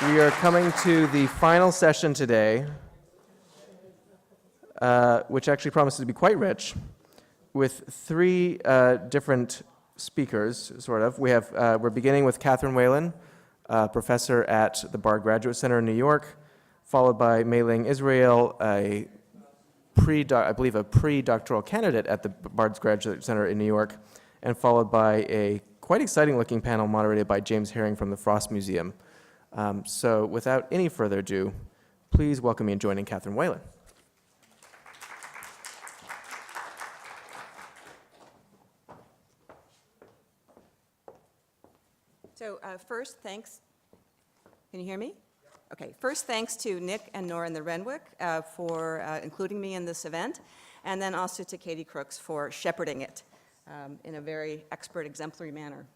We are coming to the final session today, which actually promises to be quite rich, with three different speakers, sort of. We're beginning with Catherine Whalen, professor at the Bard Graduate Center in New York, followed by Mei Ling Israel, I believe a pre-doctoral candidate at the Bard's Graduate Center in New York, and followed by a quite exciting-looking panel moderated by James Herring from the Frost Museum. So without any further ado, please welcome me in joining Catherine Whalen. So first, thanks. Can you hear me? Okay, first thanks to Nick and Nora in the Renwick for including me in this event, and then also to Katie Crooks for shepherding it in a very expert, exemplary manner.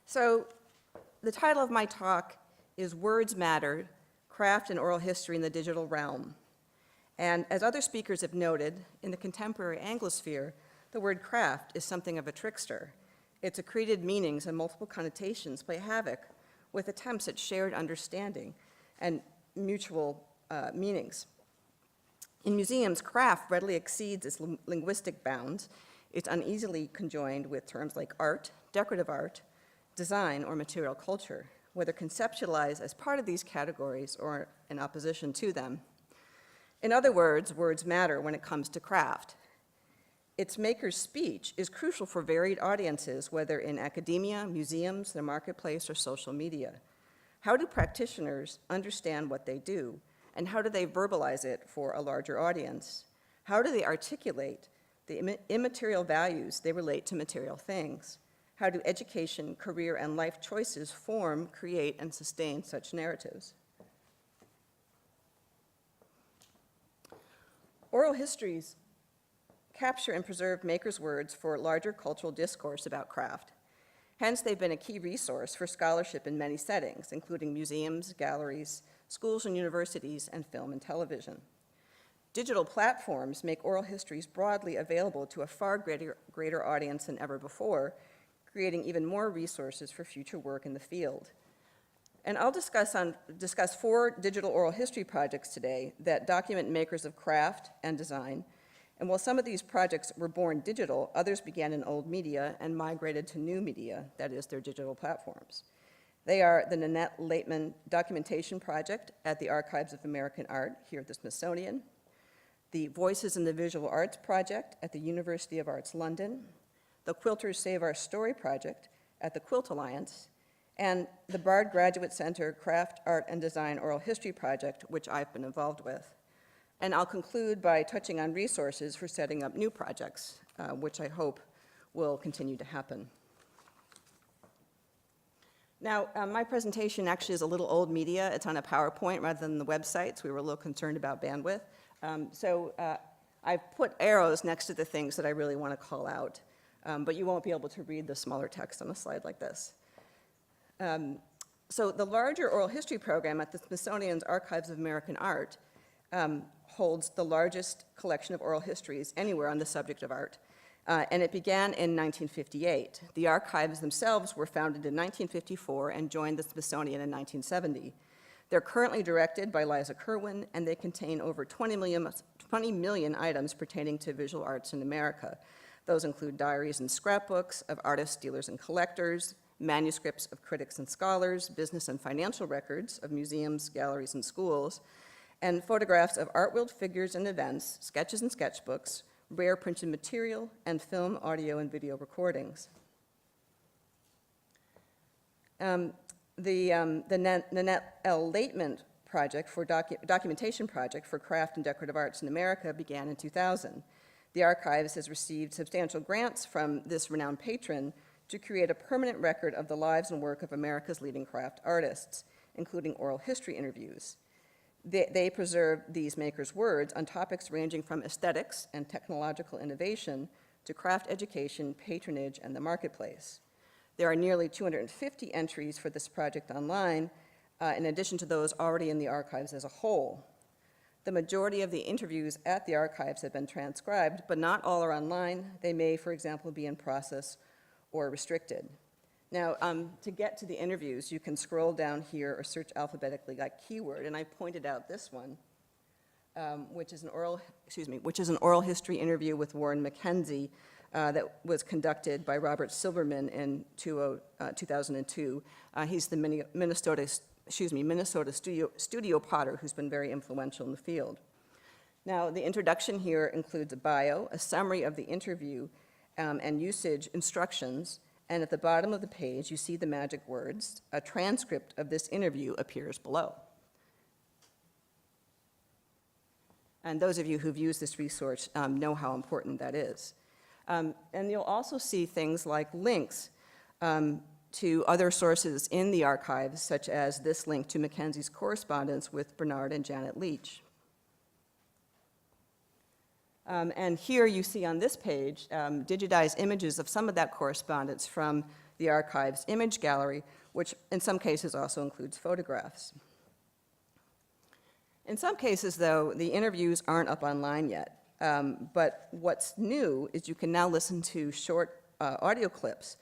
So the title of my talk is Words Matter, Craft and Oral History in the Digital Realm. And as other speakers have noted, in the contemporary Anglosphere, the word craft is something of a trickster. Its accreted meanings and multiple connotations play havoc with attempts at shared understanding and mutual meanings. In museums, craft readily exceeds its linguistic bounds. It's uneasily conjoined with terms like art, decorative art, design, or material culture, whether conceptualized as part of these categories or in opposition to them. In other words, words matter when it comes to craft. Its maker's speech is crucial for varied audiences, whether in academia, museums, the marketplace, or social media. How do practitioners understand what they do, and how do they verbalize it for a larger audience? How do they articulate the immaterial values they relate to material things? How do education, career, and life choices form, create, and sustain such narratives? Oral histories capture and preserve makers' words for larger cultural discourse about craft. Hence, they've been a key resource for scholarship in many settings, including museums, galleries, schools and universities, and film and television. Digital platforms make oral histories broadly available to a far greater audience than ever before, creating even more resources for future work in the field. And I'll discuss four digital oral history projects today that document makers of craft and design. And while some of these projects were born digital, others began in old media and migrated to new media, that is, their digital platforms. They are the Nanette Laitman Documentation Project at the Archives of American Art here at the Smithsonian, the Voices in the Visual Arts Project at the University of Arts London, the Quilters Save Our Story Project at the Quilt Alliance, and the Bard Graduate Center Craft, Art, and Design Oral History Project, which I've been involved with. And I'll conclude by touching on resources for setting up new projects, which I hope will continue to happen. Now, my presentation actually is a little old media. It's on a PowerPoint rather than the website, so we were a little concerned about bandwidth. I've put arrows next to the things that I really want to call out, but you won't be able to read the smaller text on a slide like this. So the larger oral history program at the Smithsonian's Archives of American Art holds the largest collection of oral histories anywhere on the subject of art, and it began in 1958. The archives themselves were founded in 1954 and joined the Smithsonian in 1970. They're currently directed by Liza Kerwin, and they contain over 20 million items pertaining to visual arts in America. Those include diaries and scrapbooks of artists, dealers, and collectors, manuscripts of critics and scholars, business and financial records of museums, galleries, and schools, and photographs of art-willed figures and events, sketches and sketchbooks, rare printed material, and film, audio, and video recordings. The Nanette L. Laitman project for documentation project for craft and decorative arts in America began in 2000. The archives has received substantial grants from this renowned patron to create a permanent record of the lives and work of America's leading craft artists, including oral history interviews. They preserve these makers' words on topics ranging from aesthetics and technological innovation to craft education, patronage, and the marketplace. There are nearly 250 entries for this project online, in addition to those already in the archives as a whole. The majority of the interviews at the archives have been transcribed, but not all are online. They may, for example, be in process or restricted. Now, to get to the interviews, you can scroll down here or search alphabetically by keyword, and I pointed out this one, which is an oral history interview with Warren Mackenzie that was conducted by Robert Silverman in 2002. He's the Minnesota studio potter who's been very influential in the field. Now, the introduction here includes a bio, a summary of the interview, and usage instructions, and at the bottom of the page, you see the magic words, "A transcript of this interview appears below." And those of you who've used this resource know how important that is. And you'll also see things like links to other sources in the archives, such as this link to Mackenzie's correspondence with Bernard and Janet Leach. And here you see on this page digitized images of some of that correspondence from the archive's image gallery, which in some cases also includes photographs. In some cases, though, the interviews aren't up online yet. But what's new is you can now listen to short audio clips,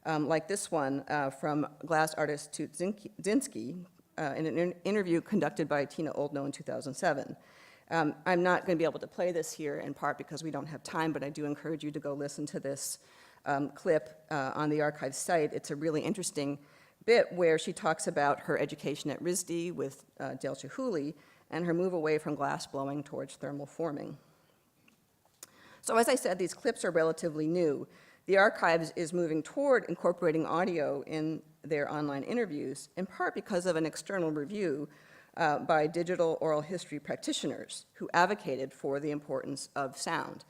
like this one from glass artist Tut Zinsky in an interview conducted by Tina Oldknow in 2007. I'm not going to be able to play this here, in part because we don't have time, but I do encourage you to go listen to this clip on the archive site. It's a really interesting bit where she talks about her education at RISD with Dale Chihuly and her move away from glass blowing towards thermal forming. So as I said, these clips are relatively new. The archives is moving toward incorporating audio in their online interviews, in part because of an external review by digital oral history practitioners who advocated for the importance of sound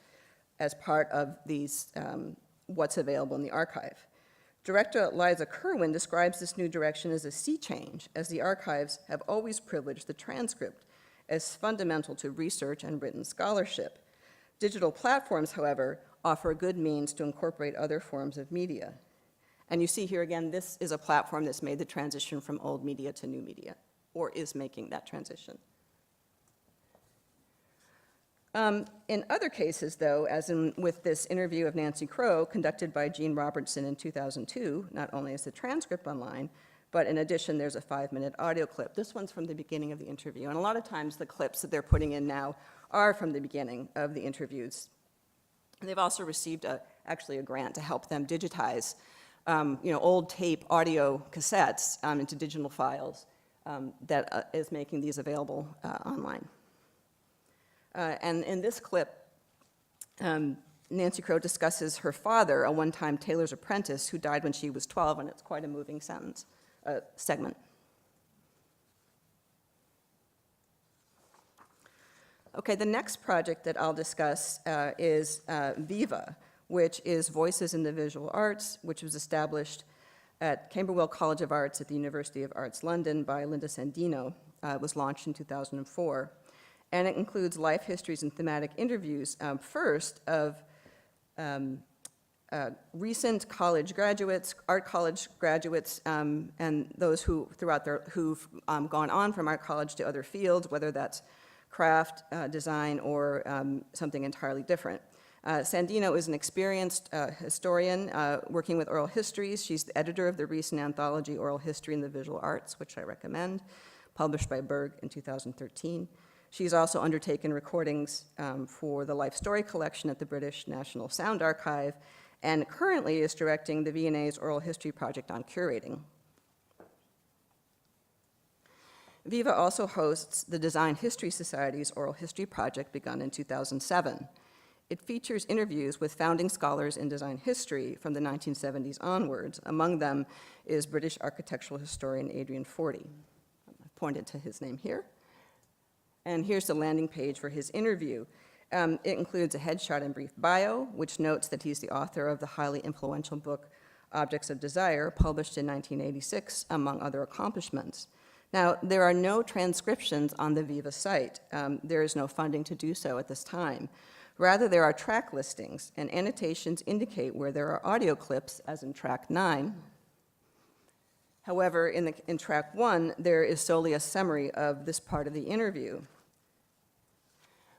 as part of these, what's available in the archive. Director Liza Kerwin describes this new direction as a sea change, as the archives have always privileged the transcript as fundamental to research and written scholarship. Digital platforms, however, offer a good means to incorporate other forms of media. And you see here again, this is a platform that's made the transition from old media to new media, or is making that transition. In other cases, though, as in with this interview of Nancy Crow conducted by Jean Robertson in 2002, not only is the transcript online, but in addition, there's a 5-minute audio clip. This one's from the beginning of the interview, and a lot of times the clips that they're putting in now are from the beginning of the interviews. They've also received actually a grant to help them digitize old tape audio cassettes into digital files that is making these available online. And in this clip, Nancy Crow discusses her father, a one-time tailor's apprentice who died when she was 12, and it's quite a moving segment. Okay, the next project that I'll discuss is Viva, which is Voices in the Visual Arts, which was established at Camberwell College of Arts at the University of Arts London by Linda Sandino. It was launched in 2004. And it includes life histories and thematic interviews, first of recent college graduates, art college graduates, and those who've gone on from art college to other fields, whether that's craft, design, or something entirely different. Sandino is an experienced historian working with oral histories. She's the editor of the recent anthology, Oral History in the Visual Arts, which I recommend, published by Berg in 2013. She's also undertaken recordings for the Life Story collection at the British National Sound Archive, and currently is directing the V&A's Oral History Project on curating. Viva also hosts the Design History Society's Oral History Project, begun in 2007. It features interviews with founding scholars in design history from the 1970s onwards. Among them is British architectural historian Adrian Forty. I've pointed to his name here. And here's the landing page for his interview. It includes a headshot and brief bio, which notes that he's the author of the highly influential book, Objects of Desire, published in 1986, among other accomplishments. Now, there are no transcriptions on the Viva site. There is no funding to do so at this time. Rather, there are track listings, and annotations indicate where there are audio clips, as in track 9. However, in track 1, there is solely a summary of this part of the interview.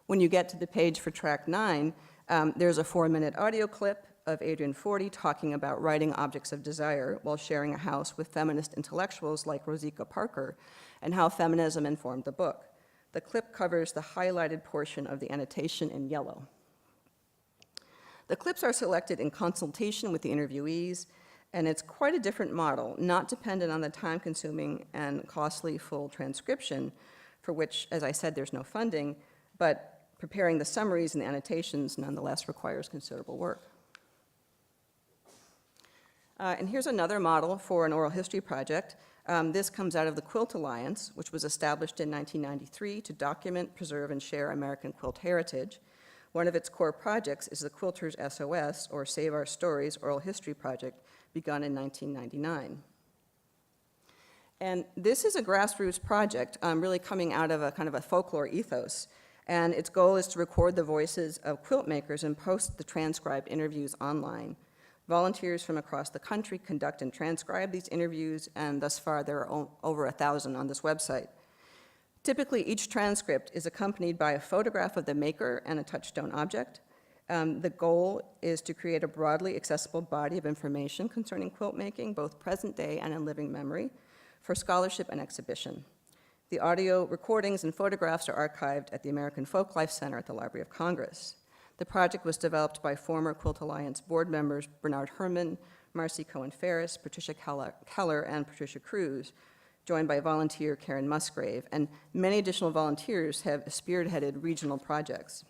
When you get to the page for track 9, there's a 4-minute audio clip of Adrian Forty talking about writing objects of desire while sharing a house with feminist intellectuals like Rosika Parker, and how feminism informed the book. The clip covers the highlighted portion of the annotation in yellow. The clips are selected in consultation with the interviewees, and it's quite a different model, not dependent on the time-consuming and costly full transcription, for which, as I said, there's no funding, but preparing the summaries and the annotations nonetheless requires considerable work. And here's another model for an oral history project. This comes out of the Quilt Alliance, which was established in 1993 to document, preserve, and share American quilt heritage. One of its core projects is the Quilters SOS, or Save Our Stories Oral History Project, begun in 1999. And this is a grassroots project, really coming out of a kind of a folklore ethos. And its goal is to record the voices of quilt makers and post the transcribed interviews online. Volunteers from across the country conduct and transcribe these interviews, and thus far there are over 1,000 on this website. Typically, each transcript is accompanied by a photograph of the maker and a touchstone object. The goal is to create a broadly accessible body of information concerning quilt making, both present day and in living memory, for scholarship and exhibition. The audio recordings and photographs are archived at the American Folklife Center at the Library of Congress. The project was developed by former Quilt Alliance board members Bernard Herrmann, Marcy Cohen-Ferris, Patricia Keller, and Patricia Cruz, joined by volunteer Karen Musgrave, and many additional volunteers have spearheaded regional projects.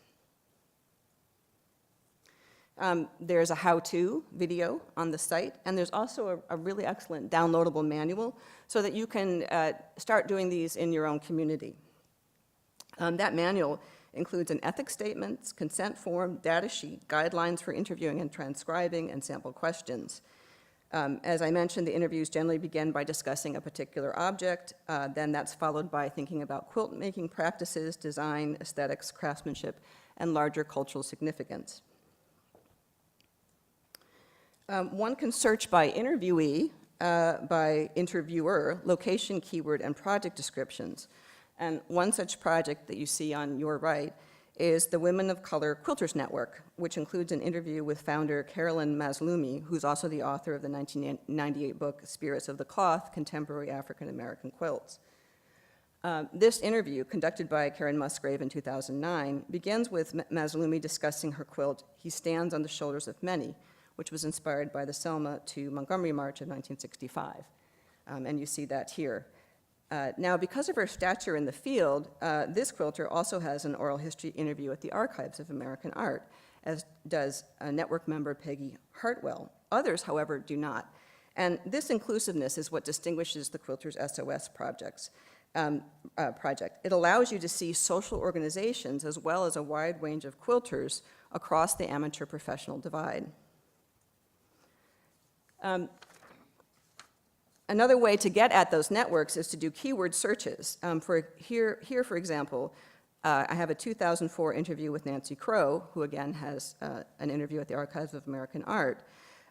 There's a how-to video on the site, and there's also a really excellent downloadable manual so that you can start doing these in your own community. That manual includes an ethics statement, consent form, data sheet, guidelines for interviewing and transcribing, and sample questions. As I mentioned, the interviews generally begin by discussing a particular object, then that's followed by thinking about quilt making practices, design, aesthetics, craftsmanship, and larger cultural significance. One can search by interviewee, by interviewer, location, keyword, and project descriptions. And one such project that you see on your right is the Women of Color Quilters Network, which includes an interview with founder Carolyn Mazlumi, who's also the author of the 1998 book, Spirits of the Cloth, Contemporary African American Quilts. This interview, conducted by Karen Musgrave in 2009, begins with Mazlumi discussing her quilt, He Stands on the Shoulders of Many, which was inspired by the Selma to Montgomery March of 1965. And you see that here. Now, because of her stature in the field, this quilter also has an oral history interview at the Archives of American Art, as does network member Peggy Hartwell. Others, however, do not. And this inclusiveness is what distinguishes the Quilters SOS project. It allows you to see social organizations as well as a wide range of quilters across the amateur-professional divide. Another way to get at those networks is to do keyword searches. Here, for example, I have a 2004 interview with Nancy Crow, who again has an interview at the Archives of American Art.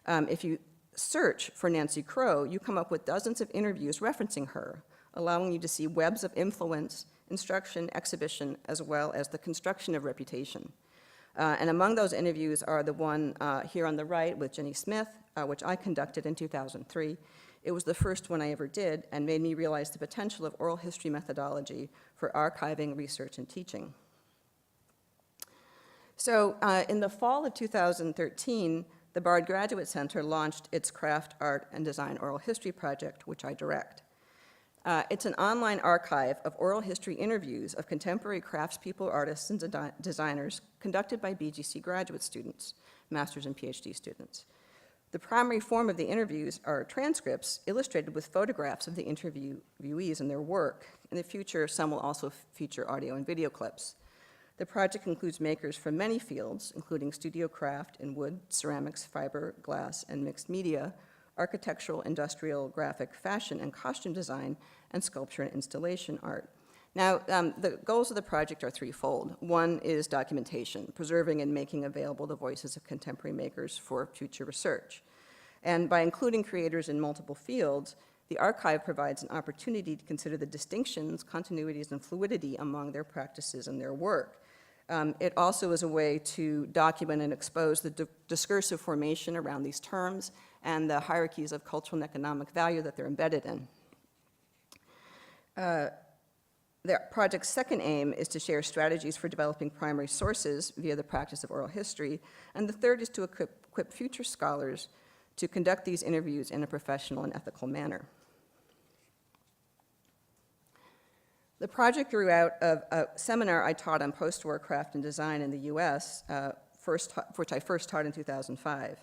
If you search for Nancy Crow, you come up with dozens of interviews referencing her, allowing you to see webs of influence, instruction, exhibition, as well as the construction of reputation. And among those interviews are the one here on the right with Jenny Smith, which I conducted in 2003. It was the first one I ever did and made me realize the potential of oral history methodology for archiving, research, and teaching. So in the fall of 2013, the Bard Graduate Center launched its Craft, Art, and Design Oral History Project, which I direct. It's an online archive of oral history interviews of contemporary craftspeople, artists, and designers conducted by BGC graduate students, master's and PhD students. The primary form of the interviews are transcripts illustrated with photographs of the interviewees and their work. In the future, some will also feature audio and video clips. The project includes makers from many fields, including studio craft in wood, ceramics, fiber, glass, and mixed media, architectural, industrial, graphic, fashion, and costume design, and sculpture and installation art. Now, the goals of the project are threefold. One is documentation, preserving and making available the voices of contemporary makers for future research. And by including creators in multiple fields, the archive provides an opportunity to consider the distinctions, continuities, and fluidity among their practices and their work. It also is a way to document and expose the discursive formation around these terms and the hierarchies of cultural and economic value that they're embedded in. The project's second aim is to share strategies for developing primary sources via the practice of oral history, and the third is to equip future scholars to conduct these interviews in a professional and ethical manner. The project grew out of a seminar I taught on post-war craft and design in the US, which I first taught in 2005.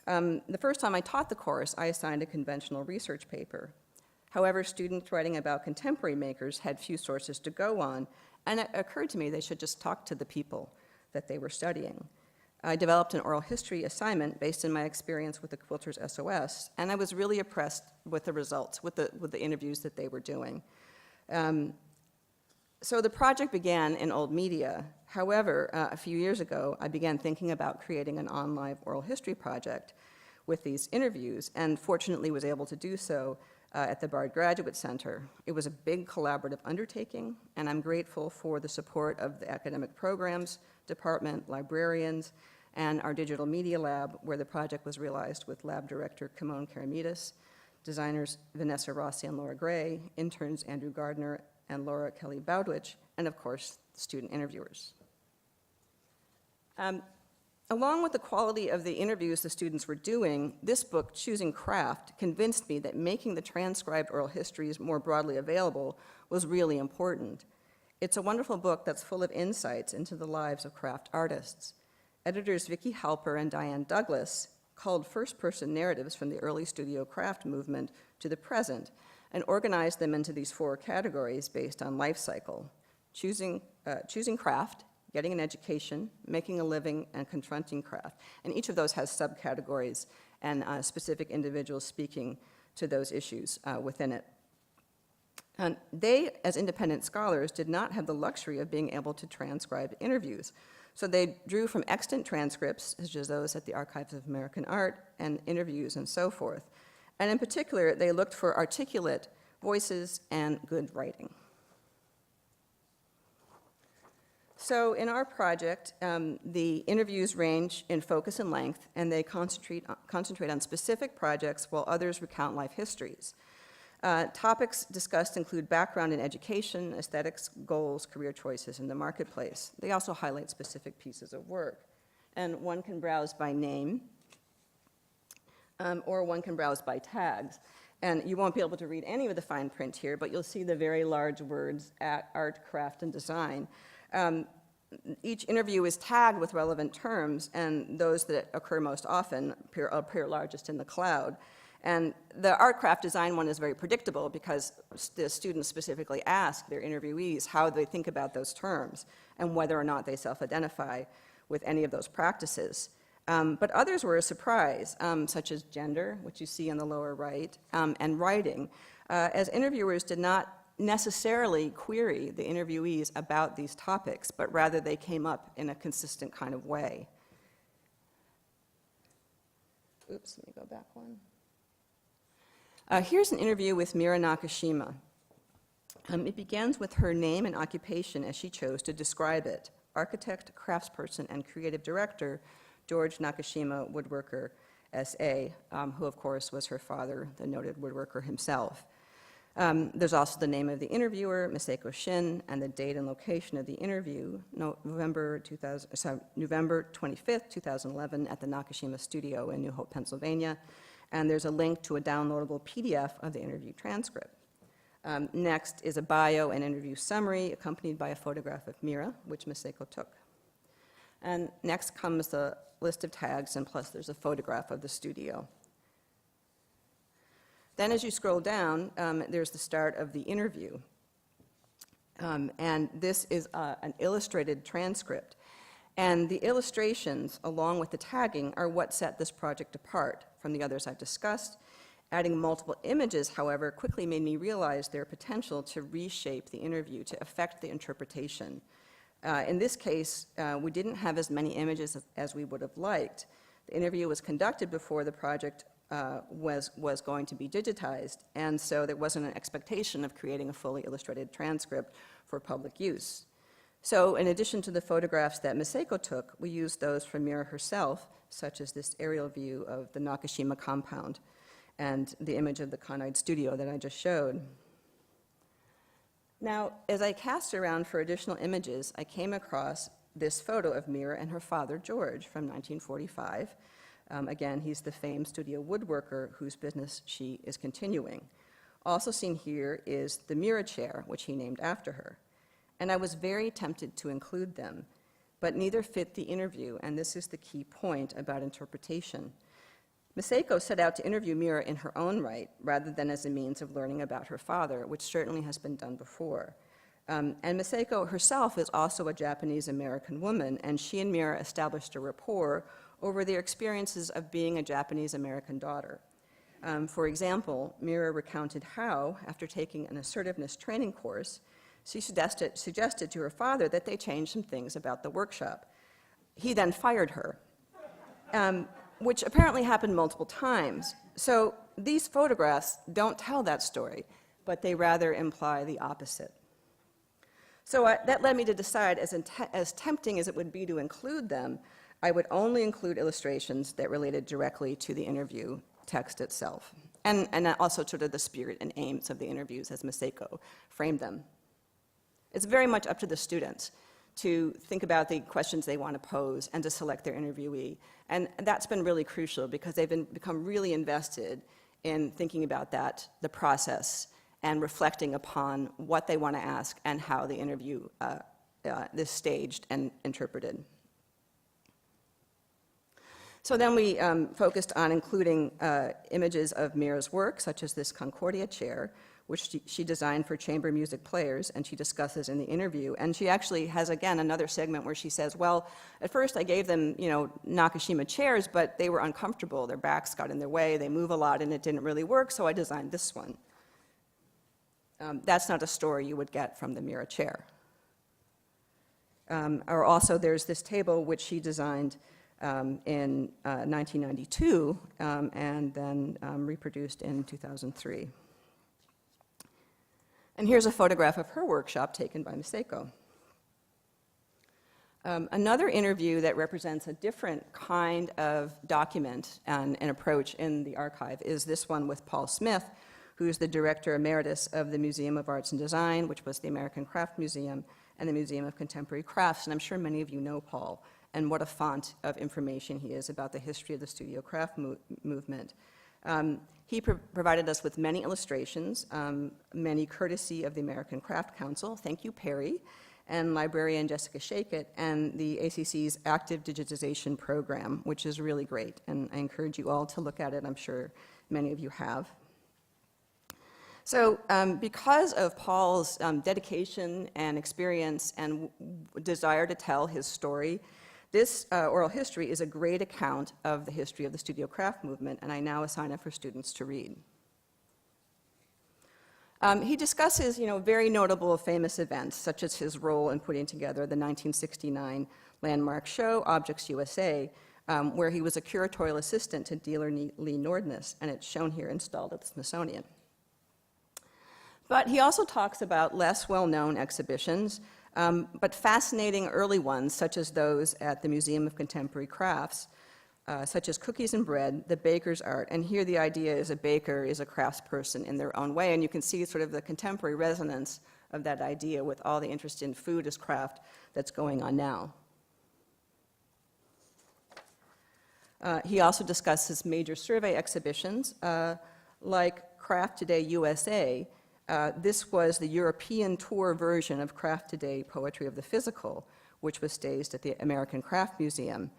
The first time I taught the course, I assigned a conventional research paper. However, students writing about contemporary makers had few sources to go on, and it occurred to me they should just talk to the people that they were studying. I developed an oral history assignment based on my experience with the Quilters SOS, and I was really impressed with the results, with the interviews that they were doing. So the project began in old media. However, a few years ago, I began thinking about creating an online oral history project with these interviews, and fortunately was able to do so at the Bard Graduate Center. It was a big collaborative undertaking, and I'm grateful for the support of the academic programs department, librarians, and our digital media lab, where the project was realized with lab director Kimon Karamidas, designers Vanessa Rossi and Laura Gray, interns Andrew Gardner and Laura Kelly Bowdwich, and of course, student interviewers. Along with the quality of the interviews the students were doing, this book, Choosing Craft, convinced me that making the transcribed oral histories more broadly available was really important. It's a wonderful book that's full of insights into the lives of craft artists. Editors Vicki Halper and Diane Douglas culled first-person narratives from the early studio craft movement to the present and organized them into these 4 categories based on life cycle: choosing craft, getting an education, making a living, and confronting craft. And each of those has subcategories and specific individuals speaking to those issues within it. And they, as independent scholars, did not have the luxury of being able to transcribe interviews. So they drew from extant transcripts, such as those at the Archives of American Art, and interviews and so forth. And in particular, they looked for articulate voices and good writing. So in our project, the interviews range in focus and length, and they concentrate on specific projects while others recount life histories. Topics discussed include background in education, aesthetics, goals, career choices, and the marketplace. They also highlight specific pieces of work. And one can browse by name, or one can browse by tags. And you won't be able to read any of the fine print here, but you'll see the very large words at art, craft, and design. Each interview is tagged with relevant terms, and those that occur most often appear largest in the cloud. And the art, craft, design one is very predictable because the students specifically ask their interviewees how they think about those terms and whether or not they self-identify with any of those practices. But others were a surprise, such as gender, which you see on the lower right, and writing, as interviewers did not necessarily query the interviewees about these topics, but rather they came up in a consistent kind of way. Oops, let me go back one. Here's an interview with Mira Nakashima. It begins with her name and occupation as she chose to describe it: architect, craftsperson, and creative director, George Nakashima, woodworker, S.A., who of course was her father, the noted woodworker himself. There's also the name of the interviewer, Miseko Shin, and the date and location of the interview, November 25th, 2011, at the Nakashima studio in New Hope, Pennsylvania. And there's a link to a downloadable PDF of the interview transcript. Next is a bio and interview summary, accompanied by a photograph of Mira, which Miseko took. And next comes the list of tags, and plus there's a photograph of the studio. Then as you scroll down, there's the start of the interview. And this is an illustrated transcript. And the illustrations, along with the tagging, are what set this project apart from the others I've discussed. Adding multiple images, however, quickly made me realize their potential to reshape the interview, to affect the interpretation. In this case, we didn't have as many images as we would have liked. The interview was conducted before the project was going to be digitized, and so there wasn't an expectation of creating a fully illustrated transcript for public use. So in addition to the photographs that Miseko took, we used those from Mira herself, such as this aerial view of the Nakashima compound and the image of the Conide studio that I just showed. Now, as I cast around for additional images, I came across this photo of Mira and her father, George, from 1945. Again, he's the famed studio woodworker whose business she is continuing. Also seen here is the Mira chair, which he named after her. And I was very tempted to include them, but neither fit the interview, and this is the key point about interpretation. Miseko set out to interview Mira in her own right, rather than as a means of learning about her father, which certainly has been done before. And Miseko herself is also a Japanese-American woman, and she and Mira established a rapport over their experiences of being a Japanese-American daughter. For example, Mira recounted how, after taking an assertiveness training course, she suggested to her father that they change some things about the workshop. He then fired her, which apparently happened multiple times. So these photographs don't tell that story, but they rather imply the opposite. So that led me to decide, as tempting as it would be to include them, I would only include illustrations that related directly to the interview text itself, and also sort of the spirit and aims of the interviews as Miseko framed them. It's very much up to the students to think about the questions they want to pose and to select their interviewee. And that's been really crucial because they've become really invested in thinking about that, the process, and reflecting upon what they want to ask and how the interview is staged and interpreted. So then we focused on including images of Mira's work, such as this Concordia chair, which she designed for chamber music players, and she discusses in the interview. And she actually has, again, another segment where she says, well, at first I gave them, Nakashima chairs, but they were uncomfortable. Their backs got in their way, they move a lot, and it didn't really work, so I designed this one. That's not a story you would get from the Mira chair. Or also there's this table which she designed in 1992 and then reproduced in 2003. And here's a photograph of her workshop taken by Miseko. Another interview that represents a different kind of document and approach in the archive is this one with Paul Smith, who's the director emeritus of the Museum of Arts and Design, which was the American Craft Museum, and the Museum of Contemporary Crafts. And I'm sure many of you know Paul, and what a font of information he is about the history of the studio craft movement. He provided us with many illustrations, many courtesy of the American Craft Council. Thank you, Perry, and librarian Jessica Shakett, and the ACC's active digitization program, which is really great. And I encourage you all to look at it. I'm sure many of you have. So because of Paul's dedication and experience and desire to tell his story, this oral history is a great account of the history of the studio craft movement, and I now assign it for students to read. He discusses, very notable famous events, such as his role in putting together the 1969 landmark show, Objects USA, where he was a curatorial assistant to dealer Lee Nordness, and it's shown here installed at the Smithsonian. But he also talks about less well-known exhibitions, but fascinating early ones, such as those at the Museum of Contemporary Crafts, such as Cookies and Bread, the baker's art. And here the idea is a baker is a craftsperson in their own way, and you can see sort of the contemporary resonance of that idea with all the interest in food as craft that's going on now. He also discusses major survey exhibitions, like Craft Today USA. This was the European tour version of Craft Today Poetry of the Physical, which was staged at the American Craft Museum.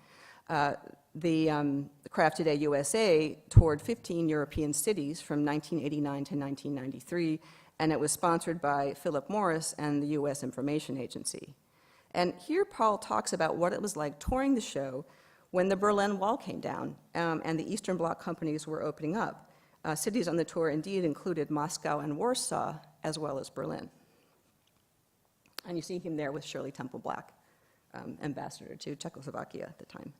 The Craft Today USA toured 15 European cities from 1989 to 1993, and it was sponsored by Philip Morris and the U.S. Information Agency. And here Paul talks about what it was like touring the show when the Berlin Wall came down and the Eastern Bloc companies were opening up. Cities on the tour indeed included Moscow and Warsaw, as well as Berlin. And you see him there with Shirley Temple Black, ambassador to Czechoslovakia at the time.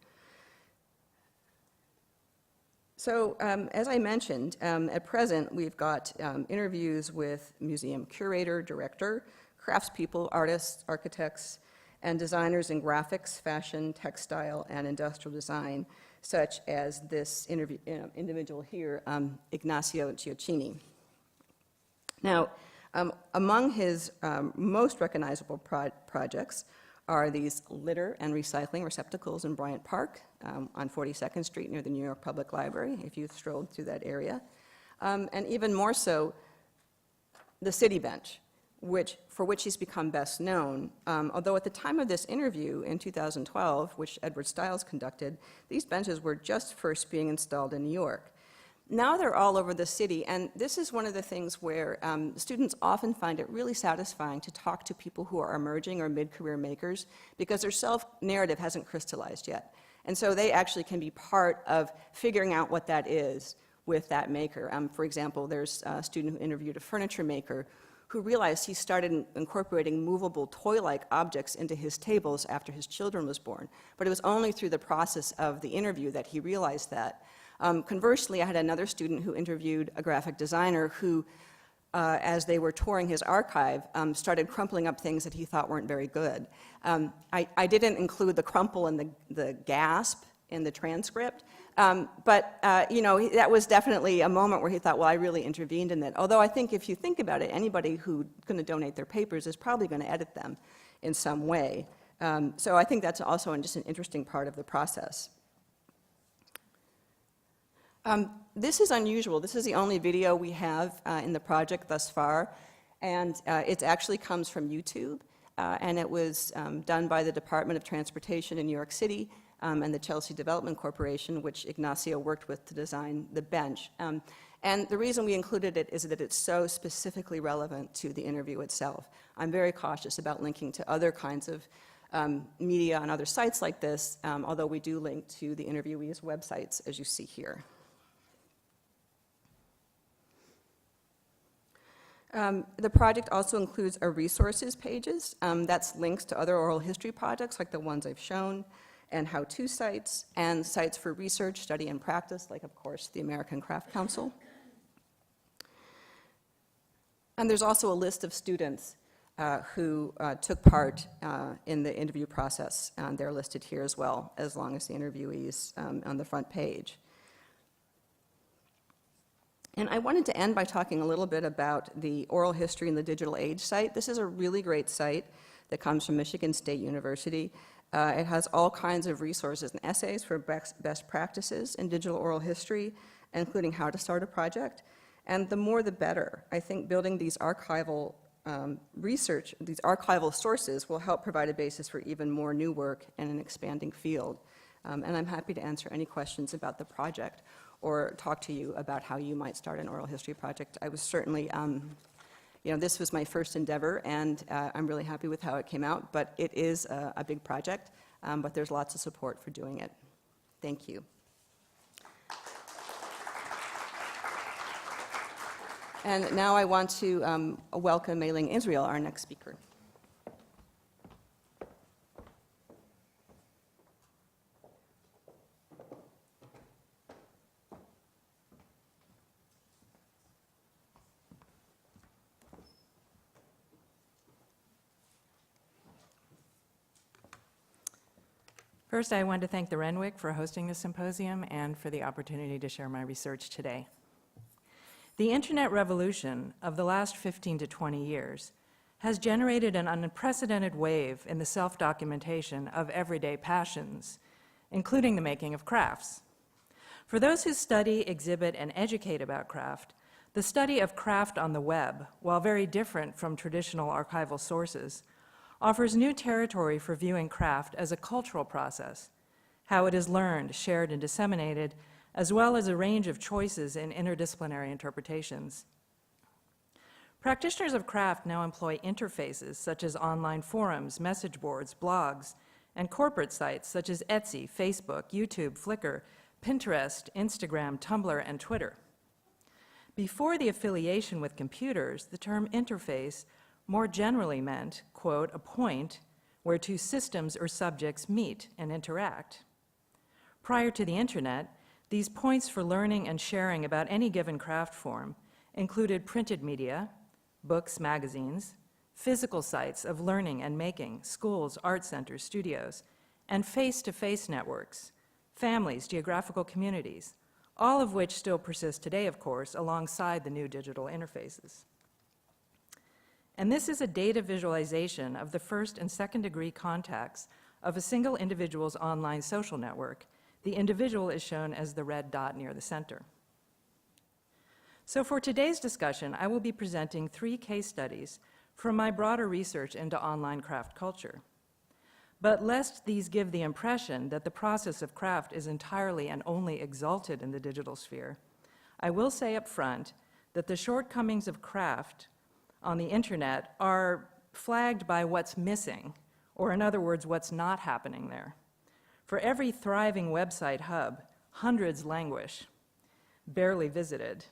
So as I mentioned, at present we've got interviews with museum curator, director, craftspeople, artists, architects, and designers in graphics, fashion, textile, and industrial design, such as this individual here, Ignacio Giacchini. Now, among his most recognizable projects are these litter and recycling receptacles in Bryant Park on 42nd Street near the New York Public Library, if you've strolled through that area. And even more so, the City Bench, for which he's become best known, although at the time of this interview in 2012, which Edward Stiles conducted, these benches were just first being installed in New York. Now they're all over the city, and this is one of the things where students often find it really satisfying to talk to people who are emerging or mid-career makers, because their self-narrative hasn't crystallized yet. And so they actually can be part of figuring out what that is with that maker. For example, there's a student who interviewed a furniture maker who realized he started incorporating movable toy-like objects into his tables after his children was born. But it was only through the process of the interview that he realized that. Conversely, I had another student who interviewed a graphic designer who, as they were touring his archive, started crumpling up things that he thought weren't very good. I didn't include the crumple and the gasp in the transcript, but that was definitely a moment where he thought, well, I really intervened in it. Although I think if you think about it, anybody who's going to donate their papers is probably going to edit them in some way. So I think that's also just an interesting part of the process. This is unusual. This is the only video we have in the project thus far, and it actually comes from YouTube, and it was done by the Department of Transportation in New York City and the Chelsea Development Corporation, which Ignacio worked with to design the bench. And the reason we included it is that it's so specifically relevant to the interview itself. I'm very cautious about linking to other kinds of media on other sites like this, although we do link to the interviewees' websites, as you see here. The project also includes a resources pages. That's links to other oral history projects like the ones I've shown, and how-to sites, and sites for research, study, and practice, like, of course, the American Craft Council. And there's also a list of students who took part in the interview process. They're listed here as well, as long as the interviewees on the front page. And I wanted to end by talking a little bit about the Oral History in the Digital Age site. This is a really great site that comes from Michigan State University. It has all kinds of resources and essays for best practices in digital oral history, including how to start a project. And the more the better. I think building these archival these archival sources will help provide a basis for even more new work in an expanding field. And I'm happy to answer any questions about the project or talk to you about how you might start an oral history project. I was certainly, this was my first endeavor, and I'm really happy with how it came out, but it is a big project, but there's lots of support for doing it. Thank you. And now I want to welcome Mei Ling Israel, our next speaker. First, I want to thank the Renwick for hosting this symposium and for the opportunity to share my research today. The internet revolution of the last 15 to 20 years has generated an unprecedented wave in the self-documentation of everyday passions, including the making of crafts. For those who study, exhibit, and educate about craft, the study of craft on the web, while very different from traditional archival sources, offers new territory for viewing craft as a cultural process, how it is learned, shared, and disseminated, as well as a range of choices in interdisciplinary interpretations. Practitioners of craft now employ interfaces such as online forums, message boards, blogs, and corporate sites such as Etsy, Facebook, YouTube, Flickr, Pinterest, Instagram, Tumblr, and Twitter. Before the affiliation with computers, the term interface more generally meant, quote, a point where two systems or subjects meet and interact. Prior to the internet, these points for learning and sharing about any given craft form included printed media, books, magazines, physical sites of learning and making, schools, art centers, studios, and face-to-face networks, families, geographical communities, all of which still persist today, of course, alongside the new digital interfaces. And this is a data visualization of the first and second degree contacts of a single individual's online social network. The individual is shown as the red dot near the center. So for today's discussion, I will be presenting 3 case studies from my broader research into online craft culture. But lest these give the impression that the process of craft is entirely and only exalted in the digital sphere, I will say up front that the shortcomings of craft on the internet are flagged by what's missing, or in other words, what's not happening there. For every thriving website hub, hundreds languish, barely visited.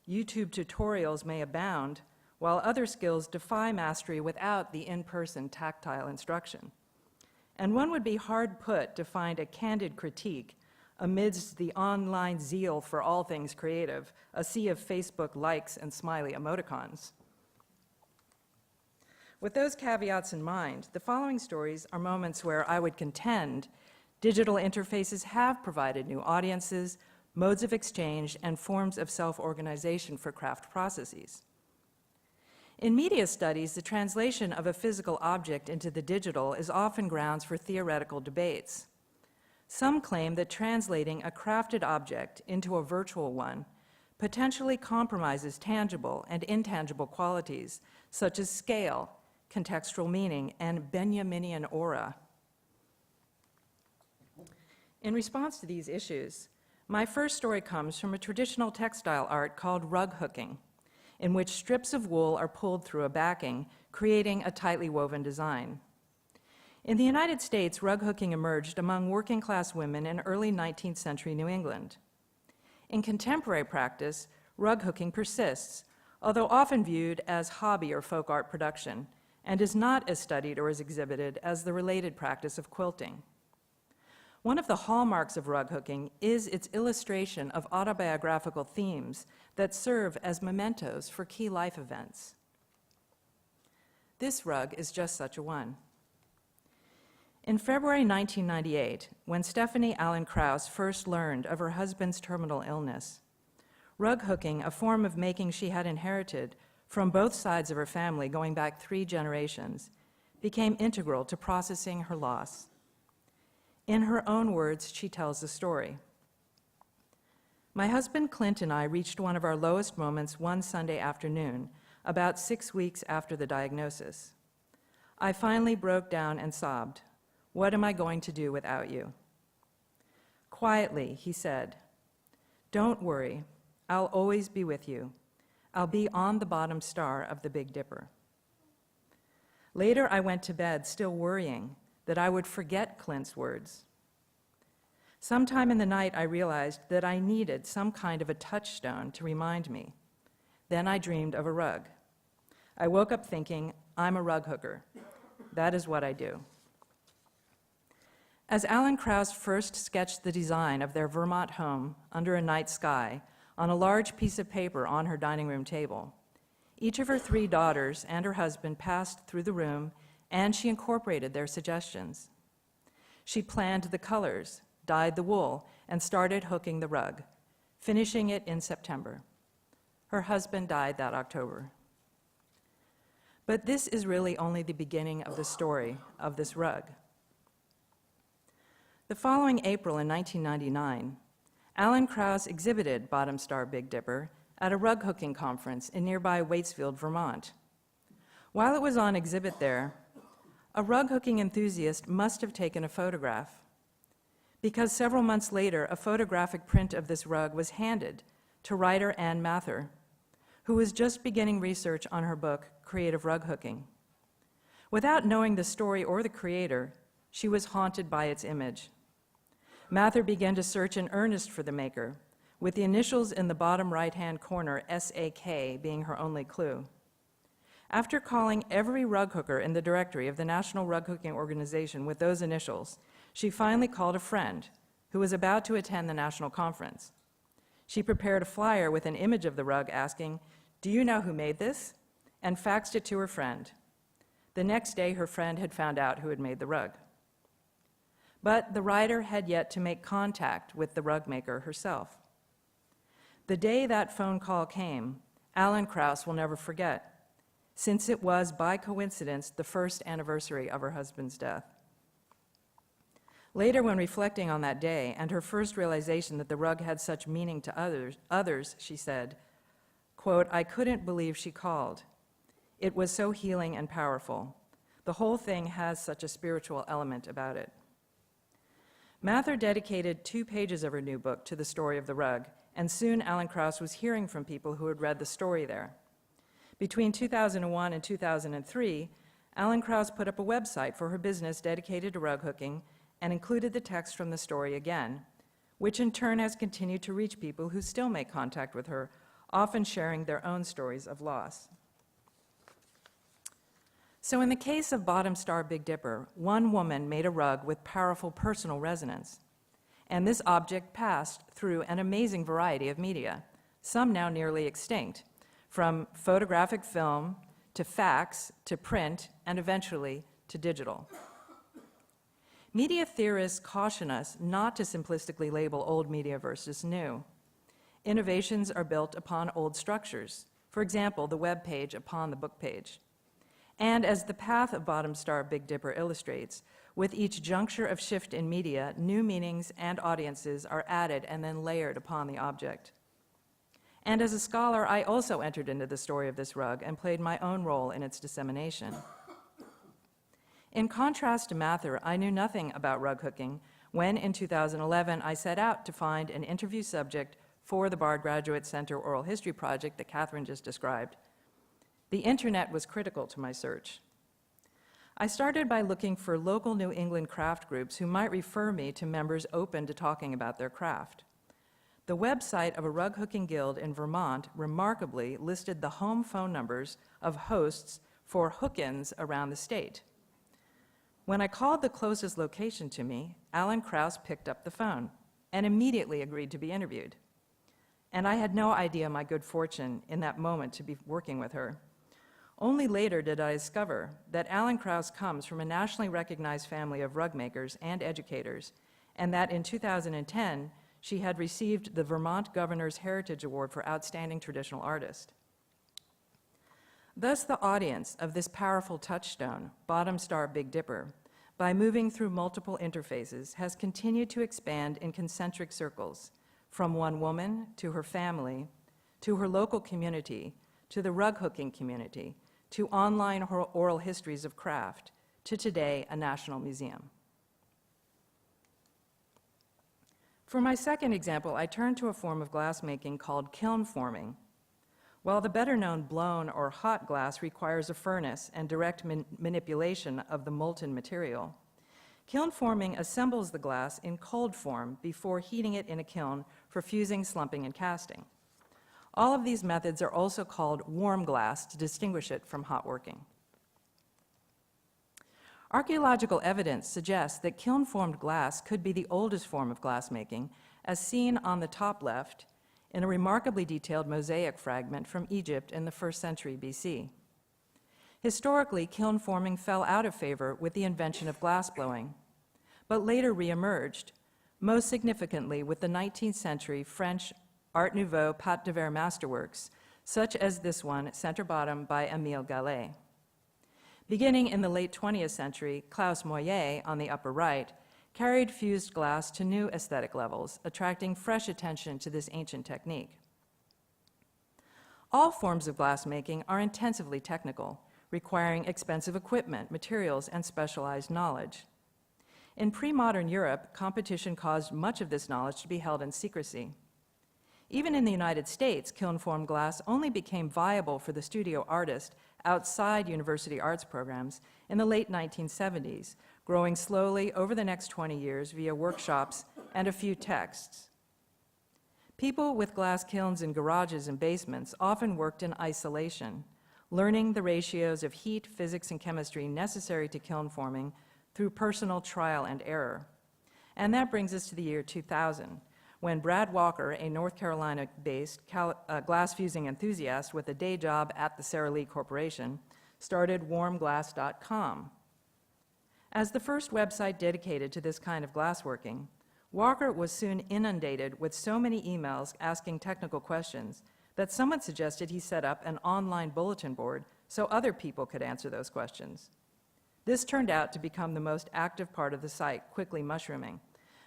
YouTube tutorials may abound, while other skills defy mastery without the in-person tactile instruction. And one would be hard put to find a candid critique amidst the online zeal for all things creative, a sea of Facebook likes and smiley emoticons. With those caveats in mind, the following stories are moments where I would contend digital interfaces have provided new audiences, modes of exchange, and forms of self-organization for craft processes. In media studies, the translation of a physical object into the digital is often grounds for theoretical debates. Some claim that translating a crafted object into a virtual one potentially compromises tangible and intangible qualities such as scale, contextual meaning, and Benjaminian aura. In response to these issues, my first story comes from a traditional textile art called rug hooking, in which strips of wool are pulled through a backing, creating a tightly woven design. In the United States, rug hooking emerged among working-class women in early 19th century New England. In contemporary practice, rug hooking persists, although often viewed as hobby or folk art production, and is not as studied or as exhibited as the related practice of quilting. One of the hallmarks of rug hooking is its illustration of autobiographical themes that serve as mementos for key life events. This rug is just such a one. In February 1998, when Stephanie Allen Krauss first learned of her husband's terminal illness, rug hooking, a form of making she had inherited from both sides of her family going back 3 generations, became integral to processing her loss. In her own words, she tells the story. My husband Clint and I reached one of our lowest moments one Sunday afternoon, about 6 weeks after the diagnosis. I finally broke down and sobbed. What am I going to do without you? Quietly, he said, don't worry, I'll always be with you. I'll be on the bottom star of the Big Dipper. Later, I went to bed still worrying that I would forget Clint's words. Sometime in the night, I realized that I needed some kind of a touchstone to remind me. Then I dreamed of a rug. I woke up thinking, I'm a rug hooker. That is what I do. As Allen Krauss first sketched the design of their Vermont home under a night sky on a large piece of paper on her dining room table, each of her 3 daughters and her husband passed through the room, and she incorporated their suggestions. She planned the colors, dyed the wool, and started hooking the rug, finishing it in September. Her husband died that October. But this is really only the beginning of the story of this rug. The following April in 1999, Allen Krauss exhibited Bottom Star Big Dipper at a rug hooking conference in nearby Waitsfield, Vermont. While it was on exhibit there, a rug hooking enthusiast must have taken a photograph, because several months later, a photographic print of this rug was handed to writer Ann Mather, who was just beginning research on her book, Creative Rug Hooking. Without knowing the story or the creator, she was haunted by its image. Mather began to search in earnest for the maker, with the initials in the bottom right-hand corner, SAK, being her only clue. After calling every rug hooker in the directory of the National Rug Hooking Organization with those initials, she finally called a friend who was about to attend the national conference. She prepared a flyer with an image of the rug asking, "Do you know who made this?" and faxed it to her friend. The next day, her friend had found out who had made the rug. But the writer had yet to make contact with the rug maker herself. The day that phone call came, Alan Krauss will never forget, since it was, by coincidence, the first anniversary of her husband's death. Later, when reflecting on that day and her first realization that the rug had such meaning to others, she said, quote, "I couldn't believe she called. It was so healing and powerful. The whole thing has such a spiritual element about it." Mather dedicated 2 pages of her new book to the story of the rug, and soon Alan Krauss was hearing from people who had read the story there. Between 2001 and 2003, Alan Krauss put up a website for her business dedicated to rug hooking and included the text from the story again, which in turn has continued to reach people who still make contact with her, often sharing their own stories of loss. So in the case of Bottom Star Big Dipper, one woman made a rug with powerful personal resonance. And this object passed through an amazing variety of media, some now nearly extinct, from photographic film to fax to print and eventually to digital. Media theorists caution us not to simplistically label old media versus new. Innovations are built upon old structures, for example, the web page upon the book page. And as the path of Bottom Star Big Dipper illustrates, with each juncture of shift in media, new meanings and audiences are added and then layered upon the object. And as a scholar, I also entered into the story of this rug and played my own role in its dissemination. In contrast to Mather, I knew nothing about rug hooking when, in 2011, I set out to find an interview subject for the Bard Graduate Center Oral History Project that Catherine just described. The internet was critical to my search. I started by looking for local New England craft groups who might refer me to members open to talking about their craft. The website of a rug hooking guild in Vermont remarkably listed the home phone numbers of hosts for hook-ins around the state. When I called the closest location to me, Alan Krauss picked up the phone and immediately agreed to be interviewed. And I had no idea my good fortune in that moment to be working with her. Only later did I discover that Alan Krauss comes from a nationally recognized family of rug makers and educators, and that in 2010, she had received the Vermont Governor's Heritage Award for Outstanding Traditional Artist. Thus, the audience of this powerful touchstone, Bottom Star Big Dipper, by moving through multiple interfaces, has continued to expand in concentric circles, from one woman to her family, to her local community, to the rug hooking community, to online oral histories of craft, to today, a national museum. For my second example, I turned to a form of glassmaking called kiln forming. While the better-known blown or hot glass requires a furnace and direct manipulation of the molten material, kiln forming assembles the glass in cold form before heating it in a kiln for fusing, slumping, and casting. All of these methods are also called warm glass to distinguish it from hot working. Archaeological evidence suggests that kiln-formed glass could be the oldest form of glassmaking, as seen on the top left in a remarkably detailed mosaic fragment from Egypt in the 1st century BC. Historically, kiln forming fell out of favor with the invention of glassblowing, but later reemerged, most significantly with the 19th century French Art Nouveau Pâte de Verre masterworks, such as this one, center bottom by Émile Gallet. Beginning in the late 20th century, Klaus Moyer, on the upper right, carried fused glass to new aesthetic levels, attracting fresh attention to this ancient technique. All forms of glassmaking are intensively technical, requiring expensive equipment, materials, and specialized knowledge. In pre-modern Europe, competition caused much of this knowledge to be held in secrecy. Even in the United States, kiln-formed glass only became viable for the studio artist outside university arts programs in the late 1970s, growing slowly over the next 20 years via workshops and a few texts. People with glass kilns in garages and basements often worked in isolation, learning the ratios of heat, physics, and chemistry necessary to kiln forming through personal trial and error. And that brings us to the year 2000, when Brad Walker, a North Carolina-based glass fusing enthusiast with a day job at the Sara Lee Corporation, started warmglass.com. As the first website dedicated to this kind of glassworking, Walker was soon inundated with so many emails asking technical questions that someone suggested he set up an online bulletin board so other people could answer those questions. This turned out to become the most active part of the site, quickly mushrooming.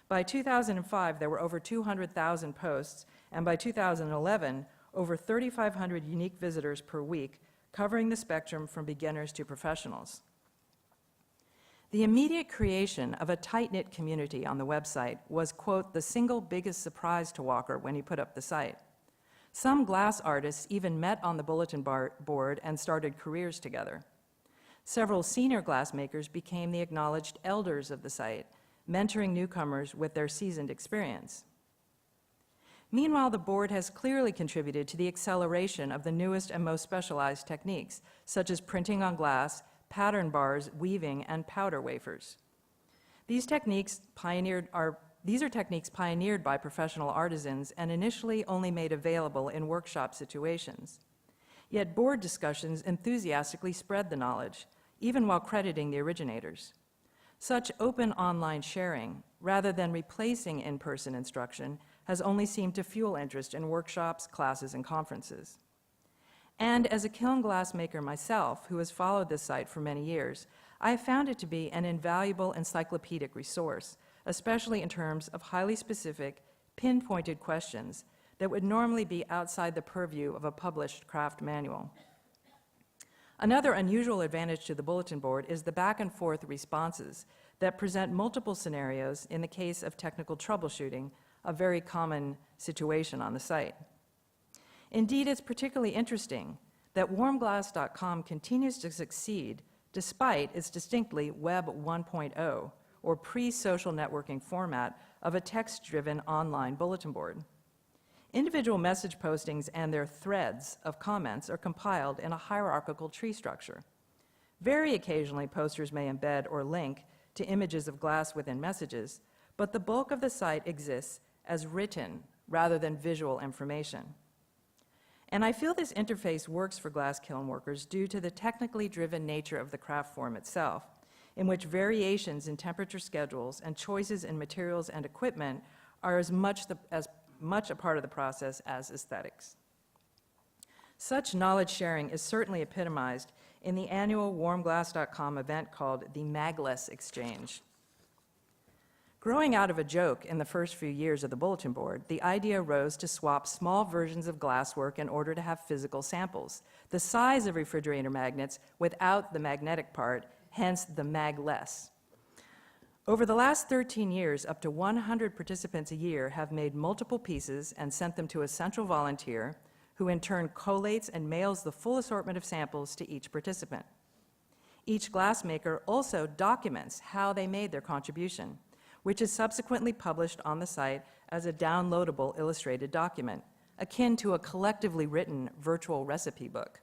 By 2005, there were over 200,000 posts, and by 2011, over 3,500 unique visitors per week, covering the spectrum from beginners to professionals. The immediate creation of a tight-knit community on the website was, quote, the single biggest surprise to Walker when he put up the site. Some glass artists even met on the bulletin board and started careers together. Several senior glassmakers became the acknowledged elders of the site, mentoring newcomers with their seasoned experience. Meanwhile, the board has clearly contributed to the acceleration of the newest and most specialized techniques, such as printing on glass, pattern bars, weaving, and powder wafers. These are techniques pioneered by professional artisans and initially only made available in workshop situations. Yet board discussions enthusiastically spread the knowledge, even while crediting the originators. Such open online sharing, rather than replacing in-person instruction, has only seemed to fuel interest in workshops, classes, and conferences. And as a kiln glassmaker myself, who has followed this site for many years, I have found it to be an invaluable encyclopedic resource, especially in terms of highly specific, pinpointed questions that would normally be outside the purview of a published craft manual. Another unusual advantage to the bulletin board is the back-and-forth responses that present multiple scenarios in the case of technical troubleshooting, a very common situation on the site. Indeed, it's particularly interesting that warmglass.com continues to succeed despite its distinctly Web 1.0, or pre-social networking format of a text-driven online bulletin board. Individual message postings and their threads of comments are compiled in a hierarchical tree structure. Very occasionally, posters may embed or link to images of glass within messages, but the bulk of the site exists as written rather than visual information. And I feel this interface works for glass kiln workers due to the technically driven nature of the craft form itself, in which variations in temperature schedules and choices in materials and equipment are as much a part of the process as aesthetics. Such knowledge sharing is certainly epitomized in the annual warmglass.com event called the Magless Exchange. Growing out of a joke in the first few years of the bulletin board, the idea arose to swap small versions of glasswork in order to have physical samples, the size of refrigerator magnets without the magnetic part, hence the Magless. Over the last 13 years, up to 100 participants a year have made multiple pieces and sent them to a central volunteer, who in turn collates and mails the full assortment of samples to each participant. Each glassmaker also documents how they made their contribution, which is subsequently published on the site as a downloadable illustrated document, akin to a collectively written virtual recipe book.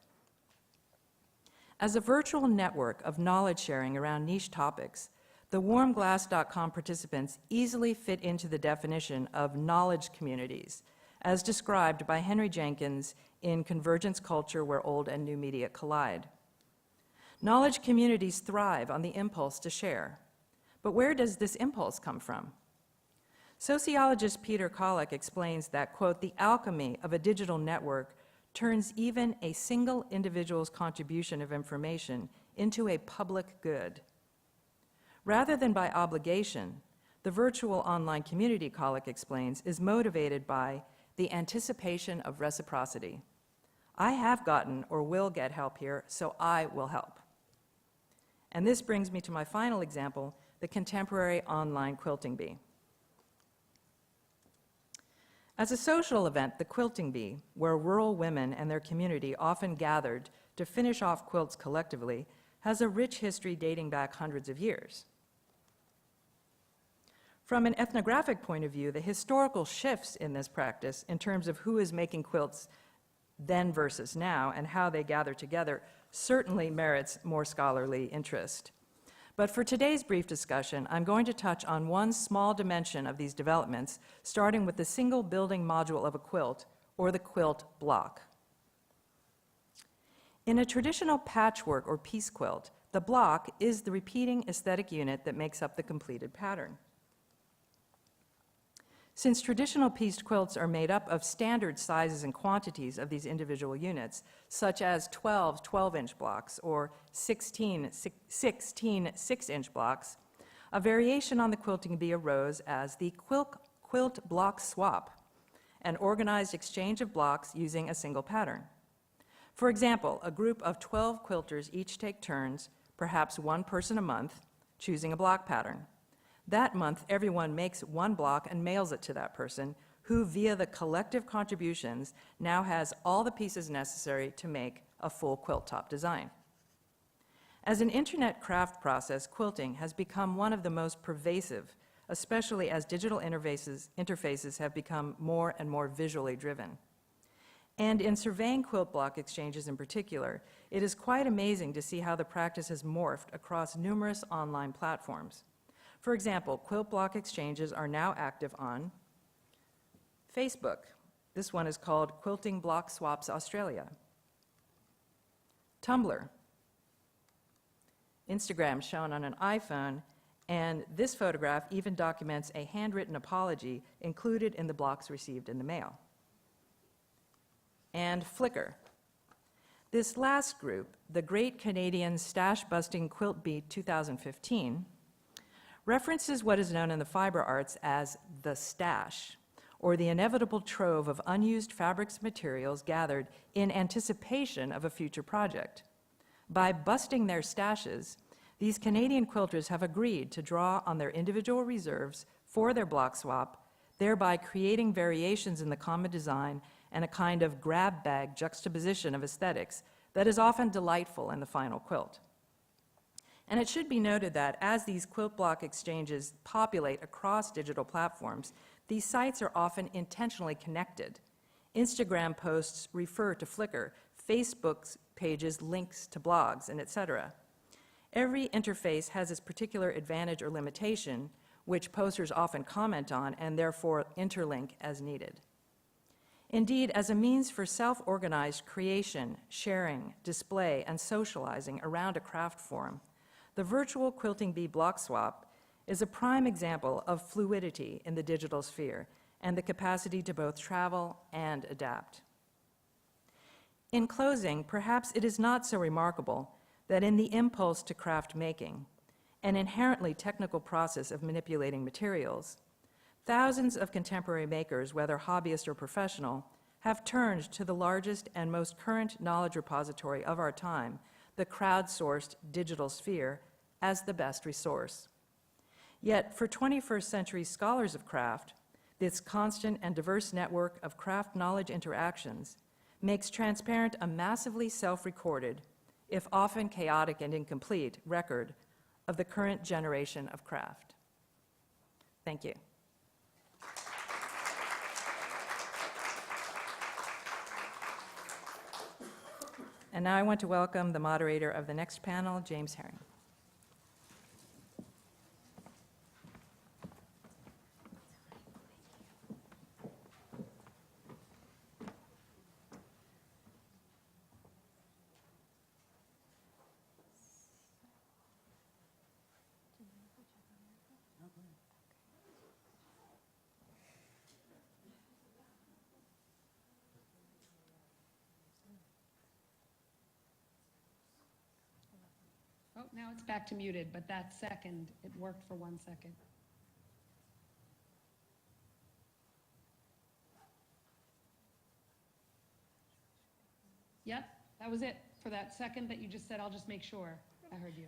As a virtual network of knowledge sharing around niche topics, the warmglass.com participants easily fit into the definition of knowledge communities, as described by Henry Jenkins in Convergence Culture Where Old and New Media Collide. Knowledge communities thrive on the impulse to share. But where does this impulse come from? Sociologist Peter Kolek explains that, quote, the alchemy of a digital network turns even a single individual's contribution of information into a public good. Rather than by obligation, the virtual online community, Kolek explains, is motivated by the anticipation of reciprocity. I have gotten or will get help here, so I will help. And this brings me to my final example, the contemporary online quilting bee. As a social event, the Quilting Bee, where rural women and their community often gathered to finish off quilts collectively, has a rich history dating back hundreds of years. From an ethnographic point of view, the historical shifts in this practice in terms of who is making quilts then versus now and how they gather together certainly merits more scholarly interest. But for today's brief discussion, I'm going to touch on one small dimension of these developments, starting with the single building module of a quilt, or the quilt block. In a traditional patchwork or piece quilt, the block is the repeating aesthetic unit that makes up the completed pattern. Since traditional pieced quilts are made up of standard sizes and quantities of these individual units, such as 12 12-inch blocks or 16 6-inch blocks, a variation on the quilting bee arose as the quilt block swap, an organized exchange of blocks using a single pattern. For example, a group of 12 quilters each take turns, perhaps one person a month, choosing a block pattern. That month, everyone makes one block and mails it to that person, who, via the collective contributions, now has all the pieces necessary to make a full quilt top design. As an internet craft process, quilting has become one of the most pervasive, especially as digital interfaces have become more and more visually driven. And in surveying quilt block exchanges in particular, it is quite amazing to see how the practice has morphed across numerous online platforms. For example, quilt block exchanges are now active on Facebook. This one is called Quilting Block Swaps Australia. Tumblr. Instagram shown on an iPhone, and this photograph even documents a handwritten apology included in the blocks received in the mail. And Flickr. This last group, the Great Canadian Stash Busting Quilt Bee 2015, references what is known in the fiber arts as the stash, or the inevitable trove of unused fabrics and materials gathered in anticipation of a future project. By busting their stashes, these Canadian quilters have agreed to draw on their individual reserves for their block swap, thereby creating variations in the common design and a kind of grab bag juxtaposition of aesthetics that is often delightful in the final quilt. And it should be noted that as these quilt block exchanges populate across digital platforms, these sites are often intentionally connected. Instagram posts refer to Flickr, Facebook's pages links to blogs, and etc. Every interface has its particular advantage or limitation, which posters often comment on and therefore interlink as needed. Indeed, as a means for self-organized creation, sharing, display, and socializing around a craft forum, the virtual Quilting Bee block swap is a prime example of fluidity in the digital sphere and the capacity to both travel and adapt. In closing, perhaps it is not so remarkable that in the impulse to craft making, an inherently technical process of manipulating materials, thousands of contemporary makers, whether hobbyist or professional, have turned to the largest and most current knowledge repository of our time, the crowdsourced digital sphere, as the best resource. Yet, for 21st century scholars of craft, this constant and diverse network of craft knowledge interactions makes transparent a massively self-recorded, if often chaotic and incomplete, record of the current generation of craft. Thank you. And now I want to welcome the moderator of the next panel, James Heron. Oh, now it's back to muted, but that second, it worked for 1 second. Yep, that was it. For that second that you just said, I'll just make sure I heard you.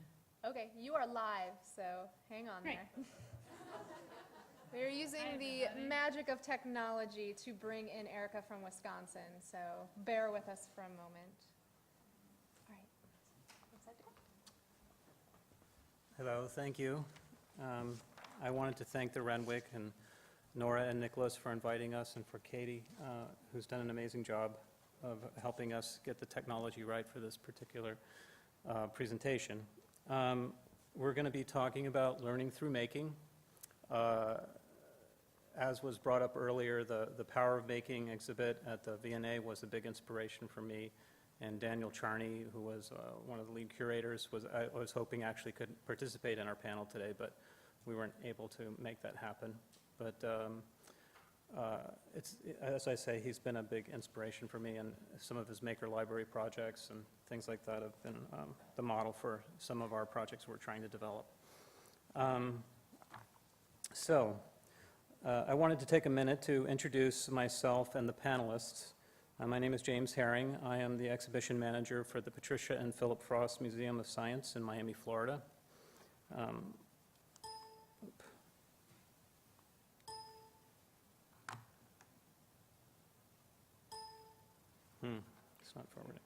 Okay, you are live, so hang on Great. there. We're using the magic of technology to bring in Erica from Wisconsin, so bear with us for a moment. All right. What's that do? Hello, thank you. I wanted to thank the Renwick and Nora and Nicholas for inviting us, and for Katie, who's done an amazing job of helping us get the technology right for this particular presentation. We're going to be talking about learning through making. As was brought up earlier, the Power of Making exhibit at the V&A was a big inspiration for me and Daniel Charney, who was one of the lead curators, I was hoping actually could participate in our panel today, but we weren't able to make that happen. But as I say, he's been a big inspiration for me, and some of his maker library projects and things like that have been the model for some of our projects we're trying to develop. I wanted to take a minute to introduce myself and the panelists. My name is James Herring. I am the exhibition manager for the Patricia and Philip Frost Museum of Science in Miami, Florida. It's not forwarding.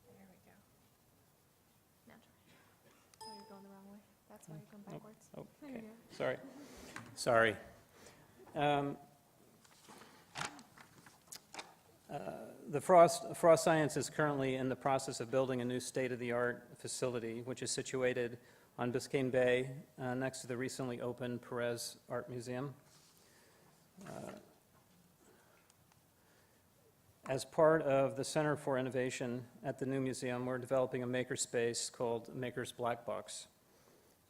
There we go. Now try. Oh, you're going the wrong way. That's why you're going backwards. Oh, There you okay. go. Sorry. The Frost Science is currently in the process of building a new state-of-the-art facility, which is situated on Biscayne Bay, next to the recently opened Perez Art Museum. As part of the Center for Innovation at the new museum, we're developing a makerspace called Maker's Black Box,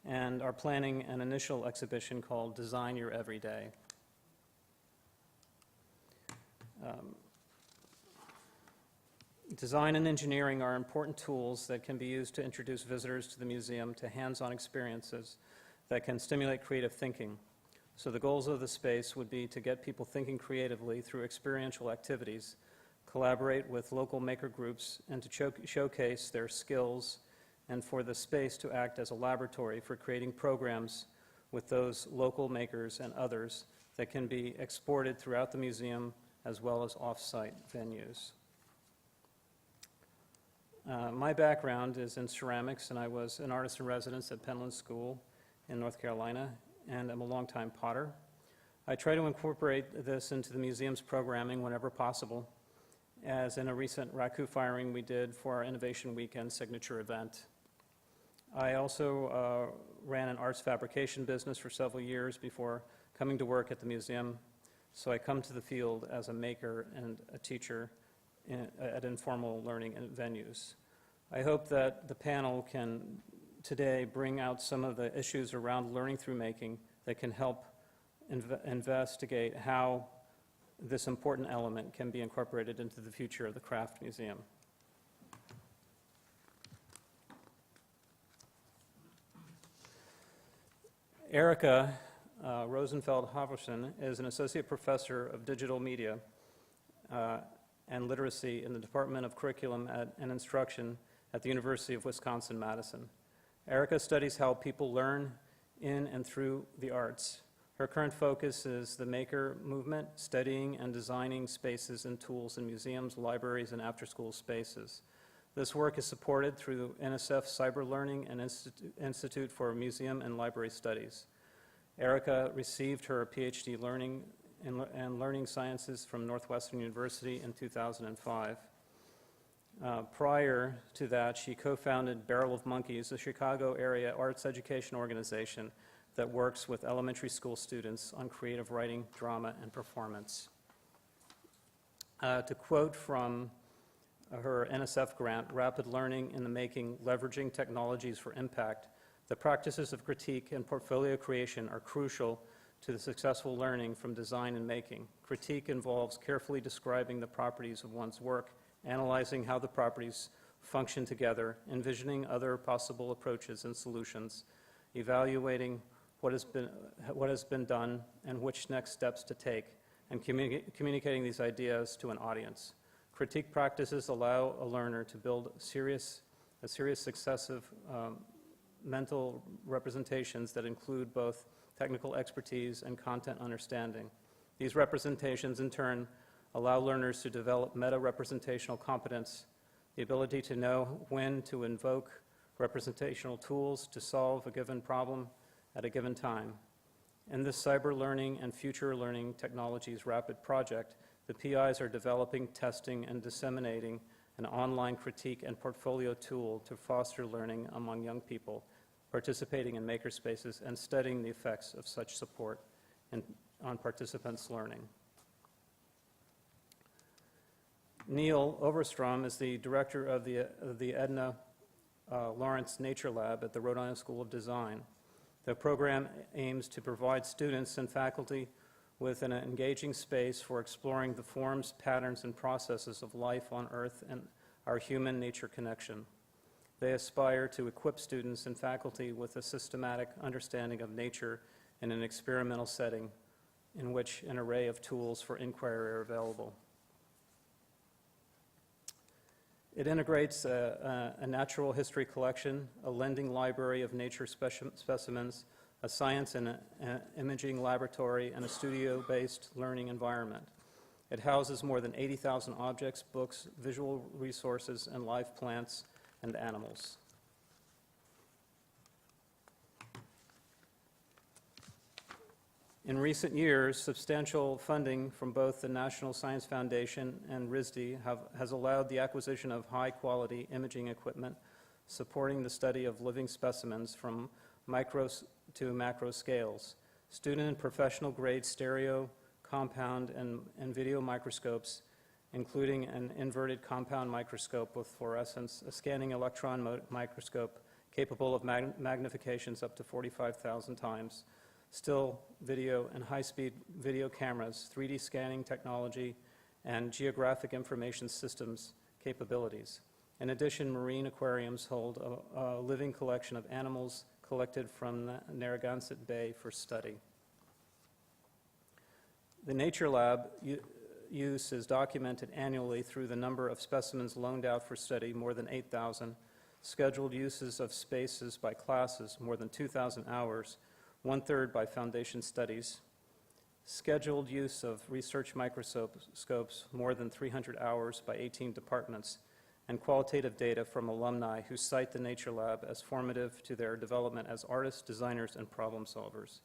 and are planning an initial exhibition called Design Your Everyday. Design and engineering are important tools that can be used to introduce visitors to the museum to hands-on experiences that can stimulate creative thinking. So the goals of the space would be to get people thinking creatively through experiential activities, collaborate with local maker groups, and to showcase their skills, and for the space to act as a laboratory for creating programs with those local makers and others that can be exported throughout the museum as well as off-site venues. My background is in ceramics, and I was an artist in residence at Penland School in North Carolina, and I'm a longtime potter. I try to incorporate this into the museum's programming whenever possible, as in a recent raku firing we did for our Innovation Weekend signature event. I also ran an arts fabrication business for several years before coming to work at the museum, so I come to the field as a maker and a teacher at informal learning venues. I hope that the panel can today bring out some of the issues around learning through making that can help investigate how this important element can be incorporated into the future of the Craft Museum. Erica Rosenfeld Hofferson is an associate professor of digital media and literacy in the Department of Curriculum and Instruction at the University of Wisconsin-Madison. Erica studies how people learn in and through the arts. Her current focus is the maker movement, studying and designing spaces and tools in museums, libraries, and after-school spaces. This work is supported through NSF's Cyber Learning and Institute for Museum and Library Studies. Erica received her PhD in Learning Sciences from Northwestern University in 2005. Prior to that, she co-founded Barrel of Monkeys, a Chicago area arts education organization that works with elementary school students on creative writing, drama, and performance. To quote from her NSF grant, Rapid Learning in the Making, Leveraging Technologies for Impact, the practices of critique and portfolio creation are crucial to the successful learning from design and making. Critique involves carefully describing the properties of one's work, analyzing how the properties function together, envisioning other possible approaches and solutions, evaluating what has been done and which next steps to take, and communicating these ideas to an audience. Critique practices allow a learner to build a series successive mental representations that include both technical expertise and content understanding. These representations, in turn, allow learners to develop meta-representational competence, the ability to know when to invoke representational tools to solve a given problem at a given time. In this cyber learning and future learning technologies rapid project, the PIs are developing, testing, and disseminating an online critique and portfolio tool to foster learning among young people participating in makerspaces and studying the effects of such support on participants' learning. Neal Overstrom is the director of the Edna Lawrence Nature Lab at the Rhode Island School of Design. The program aims to provide students and faculty with an engaging space for exploring the forms, patterns, and processes of life on Earth and our human-nature connection. They aspire to equip students and faculty with a systematic understanding of nature in an experimental setting in which an array of tools for inquiry are available. It integrates a natural history collection, a lending library of nature specimens, a science and imaging laboratory, and a studio-based learning environment. It houses more than 80,000 objects, books, visual resources, and live plants and animals. In recent years, substantial funding from both the National Science Foundation and RISD has allowed the acquisition of high-quality imaging equipment supporting the study of living specimens from micro to macro scales. Student and professional grade stereo, compound, and video microscopes, including an inverted compound microscope with fluorescence, a scanning electron microscope capable of magnifications up to 45,000 times, still video and high-speed video cameras, 3D scanning technology, and geographic information systems capabilities. In addition, marine aquariums hold a living collection of animals collected from Narragansett Bay for study. The Nature Lab use is documented annually through the number of specimens loaned out for study, more than 8,000, scheduled uses of spaces by classes, more than 2,000 hours, 1/3 by foundation studies, scheduled use of research microscopes, more than 300 hours by 18 departments, and qualitative data from alumni who cite the Nature Lab as formative to their development as artists, designers, and problem solvers.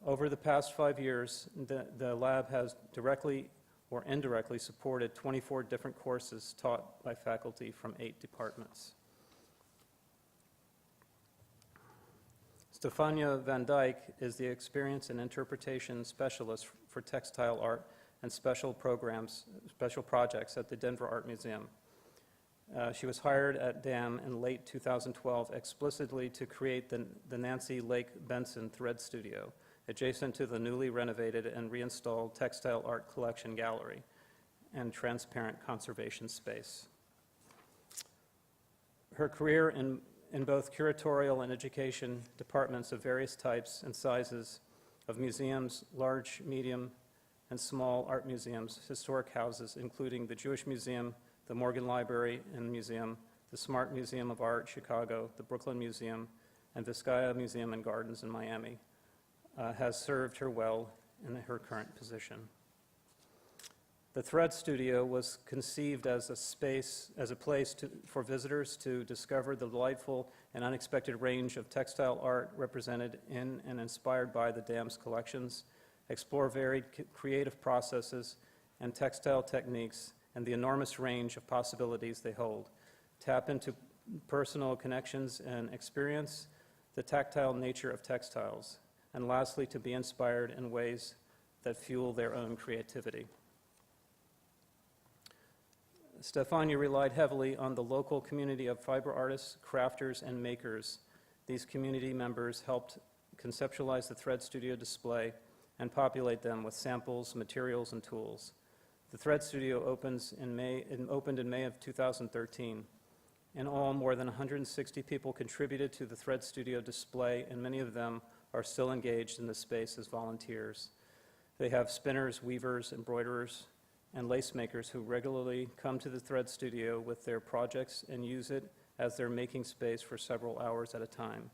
Over the past 5 years, the lab has directly or indirectly supported 24 different courses taught by faculty from 8 departments. Stefania Van Dyck is the experience and interpretation specialist for textile art and special projects at the Denver Art Museum. She was hired at DAM in late 2012 explicitly to create the Nancy Lake Benson Thread Studio, adjacent to the newly renovated and reinstalled Textile Art Collection Gallery and transparent conservation space. Her career in both curatorial and education departments of various types and sizes of museums, large, medium, and small art museums, historic houses, including the Jewish Museum, the Morgan Library and Museum, the Smart Museum of Art, Chicago, the Brooklyn Museum, and Vizcaya Museum and Gardens in Miami, has served her well in her current position. The Thread Studio was conceived as a place for visitors to discover the delightful and unexpected range of textile art represented in and inspired by the DAM's collections, explore varied creative processes and textile techniques and the enormous range of possibilities they hold, tap into personal connections and experience the tactile nature of textiles, and lastly, to be inspired in ways that fuel their own creativity. Stefania relied heavily on the local community of fiber artists, crafters, and makers. These community members helped conceptualize the Thread Studio display and populate them with samples, materials, and tools. The Thread Studio opened in May of 2013. In all, more than 160 people contributed to the Thread Studio display, and many of them are still engaged in the space as volunteers. They have spinners, weavers, embroiderers, and lace makers who regularly come to the Thread Studio with their projects and use it as their making space for several hours at a time.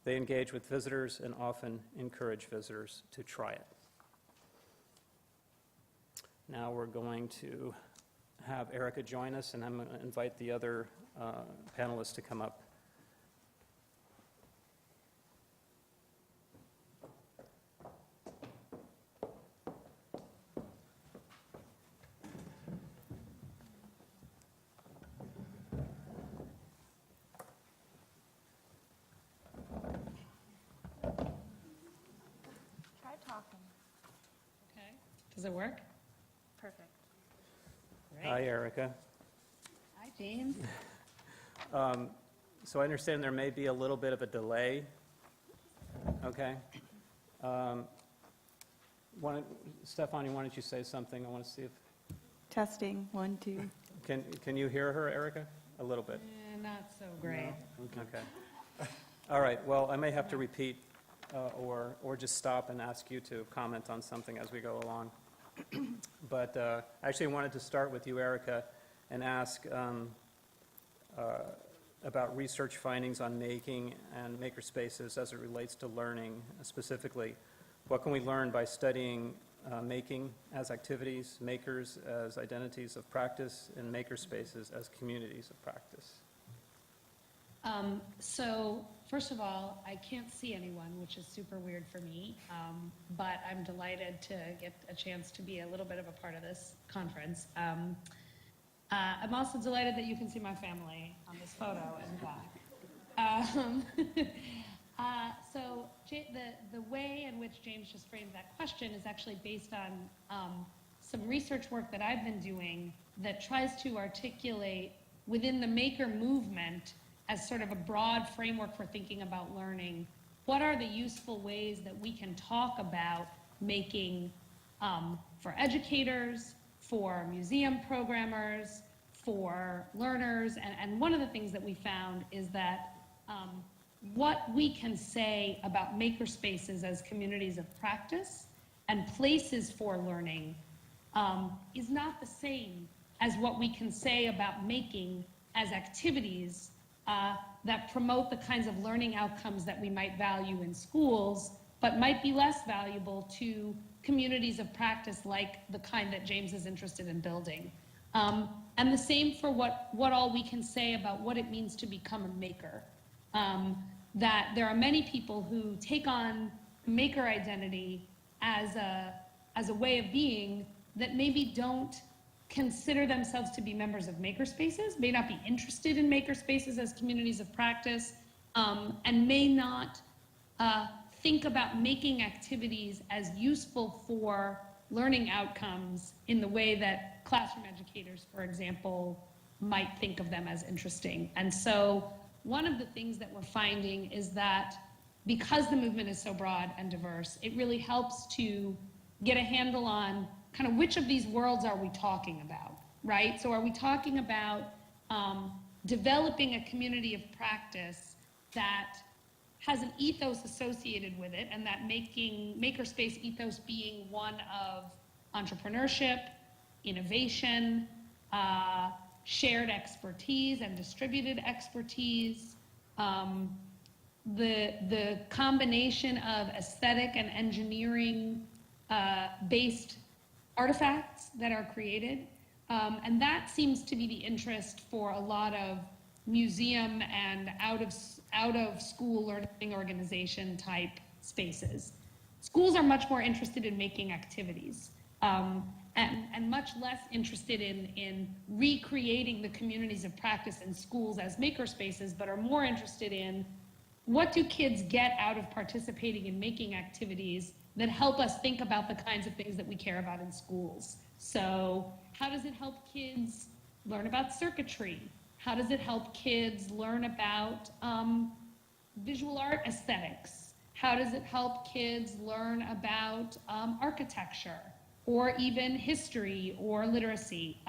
They engage with visitors and often encourage visitors to try it. Now we're going to have Erica join us, and I'm going to invite the other panelists to come up. it work? Perfect. Hi, Erica. Hi, James. So I understand there may be a little bit of a delay. Okay. Stefania, why don't you say something? I want to see if, Testing, 1, 2. can you hear her, Erica? A little bit. Not so great. Okay. All right, well, I may have to repeat or just stop and ask you to comment on something as we go along. But actually, I wanted to start with you, Erica, and ask about research findings on making and maker spaces as it relates to learning. Specifically, what can we learn by studying making as activities, makers as identities of practice, and maker spaces as communities of practice? So, first of all, I can't see anyone, which is super weird for me, but I'm delighted to get a chance to be a little bit of a part of this conference. I'm also delighted that you can see my family on this photo in the back. So the way in which James just framed that question is actually based on some research work that I've been doing that tries to articulate within the maker movement as sort of a broad framework for thinking about learning, what are the useful ways that we can talk about making for educators, for museum programmers, for learners, and one of the things that we found is that what we can say about maker spaces as communities of practice and places for learning is not the same as what we can say about making as activities that promote the kinds of learning outcomes that we might value in schools, but might be less valuable to communities of practice like the kind that James is interested in building. And the same for what all we can say about what it means to become a maker. That there are many people who take on maker identity as a way of being that maybe don't consider themselves to be members of maker spaces, may not be interested in maker spaces as communities of practice, and may not think about making activities as useful for learning outcomes in the way that classroom educators, for example, might think of them as interesting. And so one of the things that we're finding is that because the movement is so broad and diverse, it really helps to get a handle on kind of which of these worlds are we talking about, right? So are we talking about developing a community of practice that has an ethos associated with it, and that makerspace ethos being one of entrepreneurship, innovation, shared expertise and distributed expertise, the combination of aesthetic and engineering based artifacts that are created. And that seems to be the interest for a lot of museum and out of school learning organization type spaces. Schools are much more interested in making activities and much less interested in recreating the communities of practice in schools as maker spaces, but are more interested in what do kids get out of participating in making activities that help us think about the kinds of things that we care about in schools. So how does it help kids learn about circuitry? How does it help kids learn about visual art aesthetics? How does it help kids learn about architecture or even history or literacy?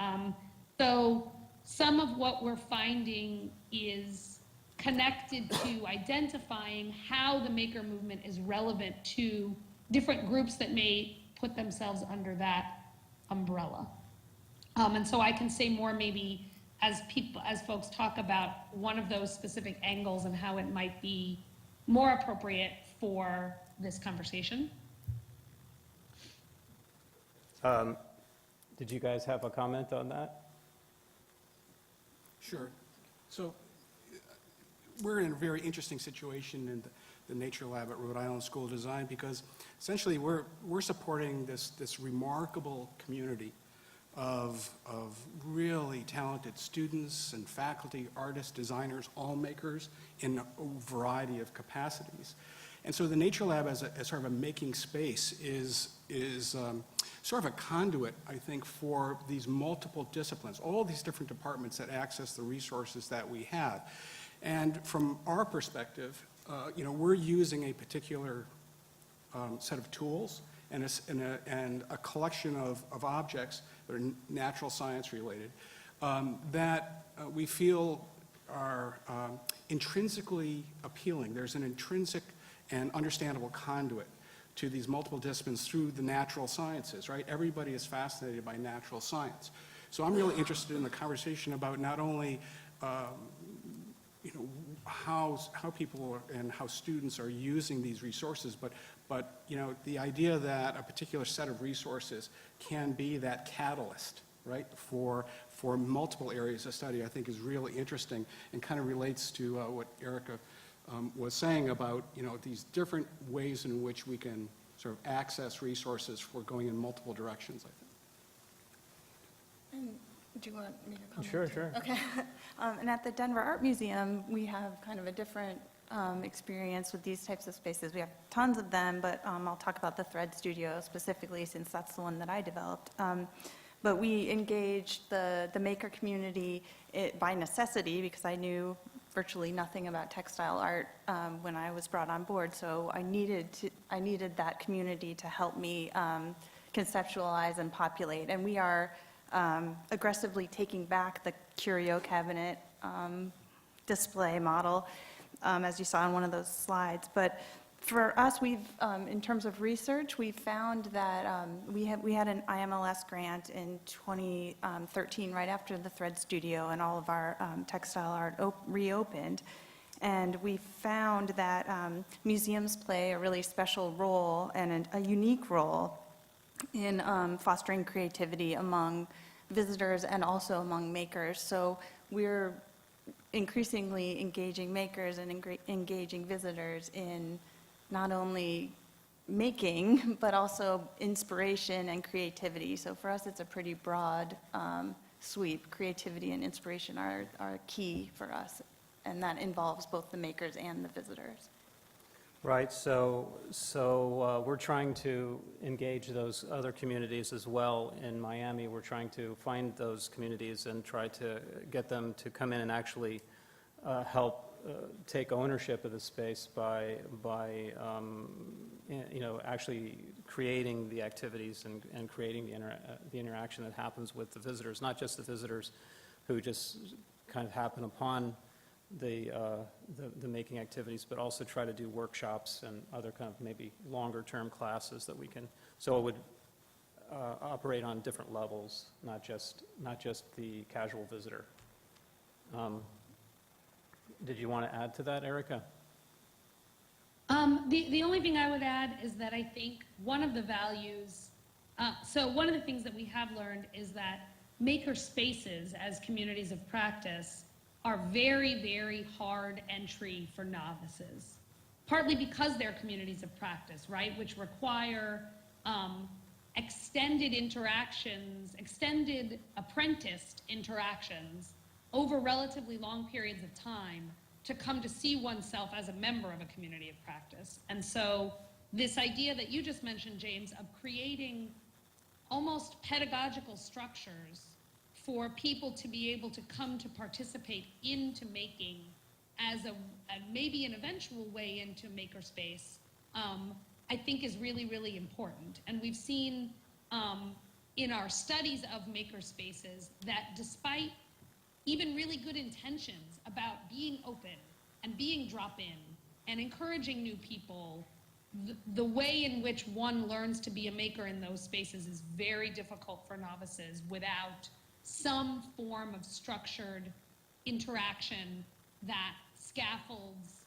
So some of what we're finding is connected to identifying how the maker movement is relevant to different groups that may put themselves under that umbrella. And so I can say more maybe as folks talk about one of those specific angles and how it might be more appropriate for this conversation. Did you guys have a comment on that? Sure. So we're in a very interesting situation in the Nature Lab at Rhode Island School of Design because essentially we're supporting this remarkable community of really talented students and faculty, artists, designers, all makers in a variety of capacities. And so the Nature Lab as sort of a making space is sort of a conduit, I think, for these multiple disciplines, all these different departments that access the resources that we have. And from our perspective, we're using a particular set of tools and a collection of objects that are natural science related that we feel are intrinsically appealing. There's an intrinsic and understandable conduit to these multiple disciplines through the natural sciences, right? Everybody is fascinated by natural science. So I'm really interested in the conversation about not only how people and how students are using these resources, but the idea that a particular set of resources can be that catalyst, right, for multiple areas of study, I think is really interesting and kind of relates to what Erica was saying about these different ways in which we can sort of access resources for going in multiple directions, I think. And do you want me to comment? Sure, sure. Okay. And at the Denver Art Museum, we have kind of a different experience with these types of spaces. We have tons of them, but I'll talk about the Thread Studio specifically since that's the one that I developed. But we engaged the maker community by necessity because I knew virtually nothing about textile art when I was brought on board. So I needed that community to help me conceptualize and populate. And we are aggressively taking back the curio cabinet display model, as you saw in one of those slides. But for us, in terms of research, we found that we had an IMLS grant in 2013, right after the Thread Studio and all of our textile art reopened. And we found that museums play a really special role and a unique role in fostering creativity among visitors and also among makers. So we're increasingly engaging makers and engaging visitors in not only making, but also inspiration and creativity. So for us, it's a pretty broad sweep. Creativity and inspiration are key for us, and that involves both the makers and the visitors. Right, so we're trying to engage those other communities as well. In Miami, we're trying to find those communities and try to get them to come in and actually help take ownership of the space by actually creating the activities and creating the interaction that happens with the visitors, not just the visitors who just kind of happen upon the making activities, but also try to do workshops and other kind of maybe longer term classes that we can, so it would operate on different levels, not just the casual visitor. Did you want to add to that, Erica? The only thing I would add is that I think one of the values, so one of the things that we have learned is that maker spaces as communities of practice are very, very hard entry for novices, partly because they're communities of practice, right, which require extended interactions, extended apprenticed interactions over relatively long periods of time to come to see oneself as a member of a community of practice. And so this idea that you just mentioned, James, of creating almost pedagogical structures for people to be able to come to participate into making as maybe an eventual way into makerspace, I think is really, really important. And we've seen in our studies of makerspaces that despite even really good intentions about being open and being drop-in and encouraging new people, the way in which one learns to be a maker in those spaces is very difficult for novices without some form of structured interaction that scaffolds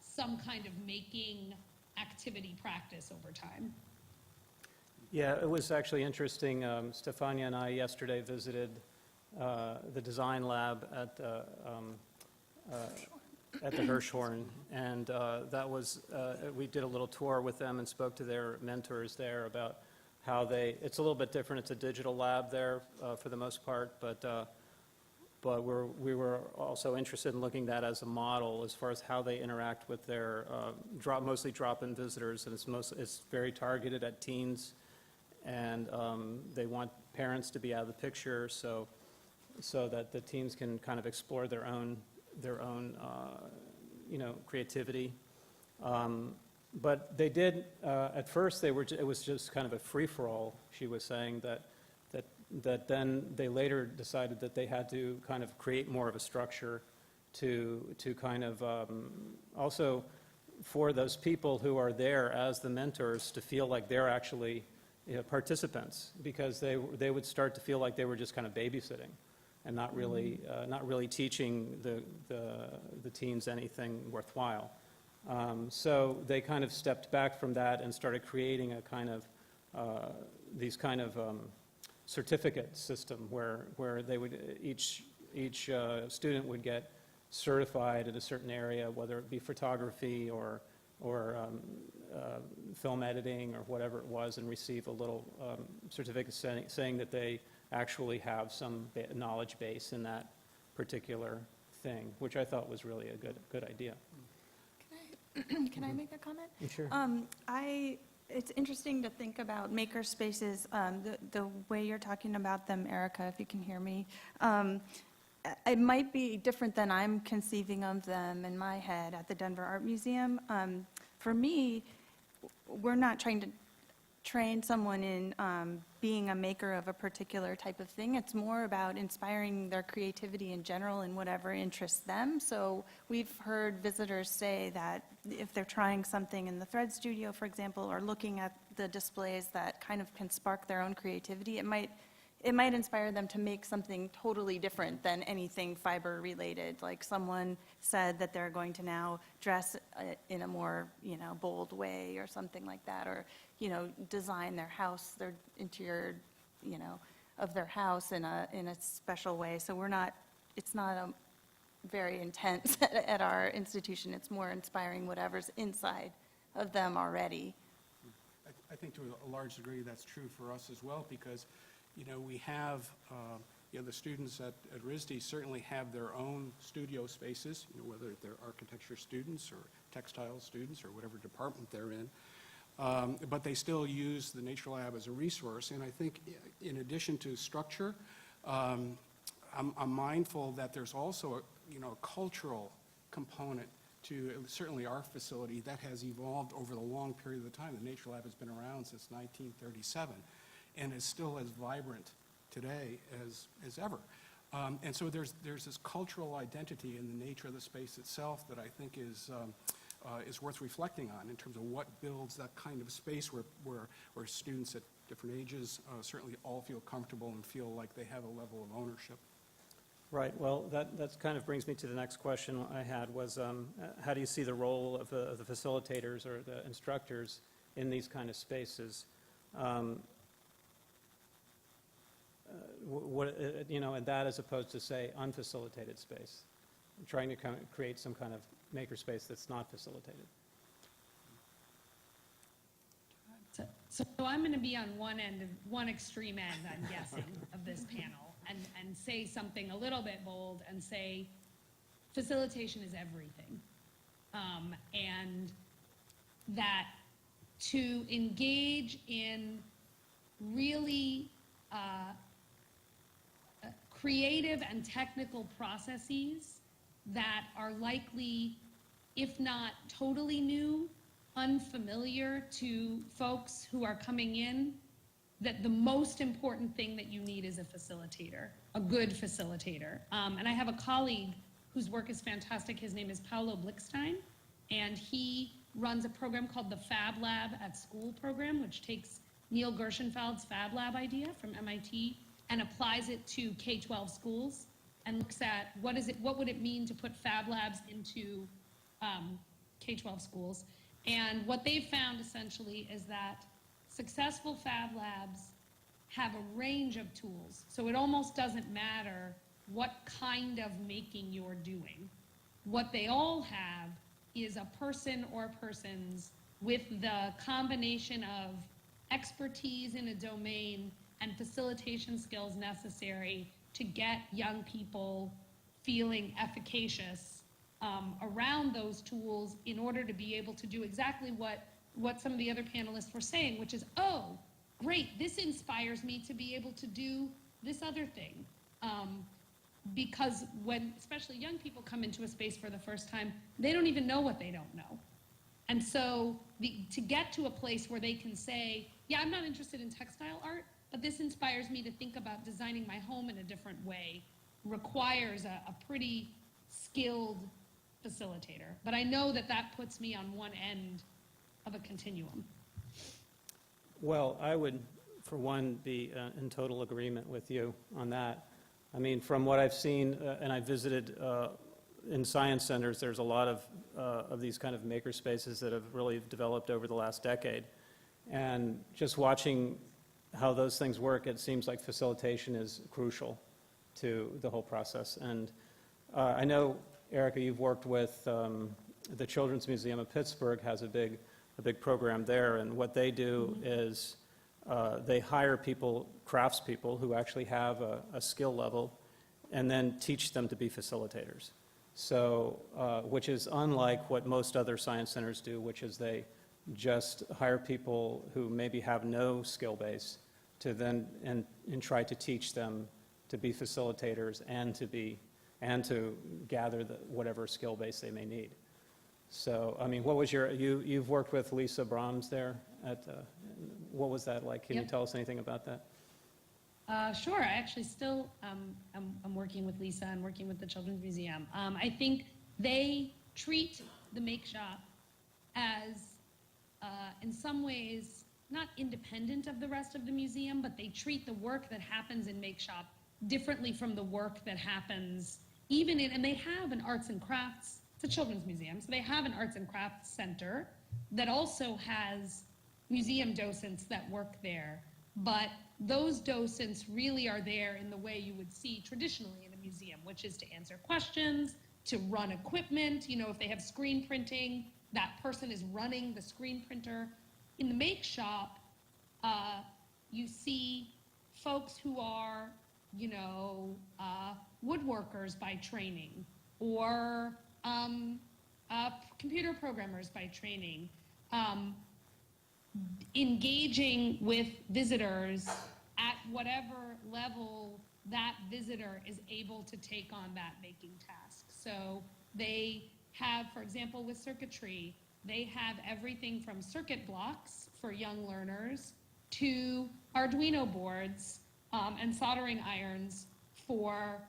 some kind of making activity practice over time. Yeah, it was actually interesting. Stefania and I yesterday visited the design lab at the Hirshhorn, and that was, we did a little tour with them and spoke to their mentors there about how it's a little bit different. It's a digital lab there for the most part, but but we were also interested in looking at that as a model as far as how they interact with their mostly drop-in visitors, and it's very targeted at teens, and they want parents to be out of the picture so that the teens can kind of explore their own creativity. But they did, at first, it was just kind of a free-for-all. She was saying that then they later decided that they had to kind of create more of a structure to kind of also for those people who are there as the mentors to feel like they're actually participants, because they would start to feel like they were just kind of babysitting and not really teaching the teens anything worthwhile. So they kind of stepped back from that and started creating a kind of these kind of certificate system where they would each student would get certified in a certain area, whether it be photography or film editing or whatever it was, and receive a little certificate saying that they actually have some knowledge base in that particular thing, which I thought was really a good idea. Can I make a comment? Sure. It's interesting to think about maker spaces, the way you're talking about them, Erica, if you can hear me. It might be different than I'm conceiving of them in my head at the Denver Art Museum. For me, we're not trying to train someone in being a maker of a particular type of thing. It's more about inspiring their creativity in general and whatever interests them. So we've heard visitors say that if they're trying something in the thread studio, for example, or looking at the displays that kind of can spark their own creativity, it might inspire them to make something totally different than anything fiber related. Like someone said that they're going to now dress in a more, bold way or something like that, or, design their house, their interior, of their house in a special way. So it's not very intense at our institution. It's more inspiring whatever's inside of them already. I think to a large degree that's true for us as well, because we have, the students at RISD certainly have their own studio spaces, whether they're architecture students or textile students or whatever department they're in. But they still use the Nature Lab as a resource. And I think in addition to structure, I'm mindful that there's also a cultural component to certainly our facility that has evolved over the long period of time. The Nature Lab has been around since 1937. And is still as vibrant today as ever. And so there's this cultural identity in the nature of the space itself that I think is worth reflecting on in terms of what builds that kind of space where students at different ages certainly all feel comfortable and feel like they have a level of ownership. Right. Well, that kind of brings me to the next question I had was, how do you see the role of the facilitators or the instructors in these kind of spaces? And that as opposed to, say, unfacilitated space, trying to create some kind of maker space that's not facilitated. So I'm going to be on one extreme end, I'm guessing, of this panel, and say something a little bit bold and say facilitation is everything. And that to engage in really creative and technical processes that are likely, if not totally new, unfamiliar to folks who are coming in, that the most important thing that you need is a facilitator, a good facilitator. And I have a colleague whose work is fantastic. His name is Paolo Blickstein, and he runs a program called the Fab Lab at School program, which takes Neal Gershenfeld's Fab Lab idea from MIT and applies it to K-12 schools and looks at what would it mean to put Fab Labs into K-12 schools. And what they've found essentially is that successful Fab Labs have a range of tools. So it almost doesn't matter what kind of making you're doing. What they all have is a person or persons with the combination of expertise in a domain and facilitation skills necessary to get young people feeling efficacious around those tools in order to be able to do exactly what some of the other panelists were saying, which is, oh, great, this inspires me to be able to do this other thing. Because when especially young people come into a space for the first time, they don't even know what they don't know. And so to get to a place where they can say, yeah, I'm not interested in textile art, but this inspires me to think about designing my home in a different way, requires a pretty skilled facilitator. But I know that that puts me on one end of a continuum. Well, I would, for one, be in total agreement with you on that. I mean, from what I've seen, and I visited in science centers, there's a lot of these kind of maker spaces that have really developed over the last decade. And just watching how those things work, it seems like facilitation is crucial to the whole process. And I know, Erica, you've worked with the Children's Museum of Pittsburgh has a big program there, and what they do is they hire people, craftspeople, who actually have a skill level, and then teach them to be facilitators. So, which is unlike what most other science centers do, which is they just hire people who maybe have no skill base to then and try to teach them to be facilitators and to gather whatever skill base they may need. So, I mean, what was you've worked with Lisa Brahms there at, what was that like? Can you tell us anything about that? Sure, I actually still, I'm working with Lisa and working with the Children's Museum. I think they treat the make shop as, in some ways, not independent of the rest of the museum, but they treat the work that happens in make shop differently from the work that happens even in, and they have an arts and crafts, it's a children's museum, so they have an arts and crafts center that also has museum docents that work there. But those docents really are there in the way you would see traditionally in a museum, which is to answer questions, to run equipment. You know, if they have screen printing, that person is running the screen printer. In the make shop, you see folks who are, you know, woodworkers by training, or computer programmers by training, engaging with visitors at whatever level that visitor is able to take on that making task. So they have, for example, with circuitry, they have everything from circuit blocks for young learners to Arduino boards and soldering irons for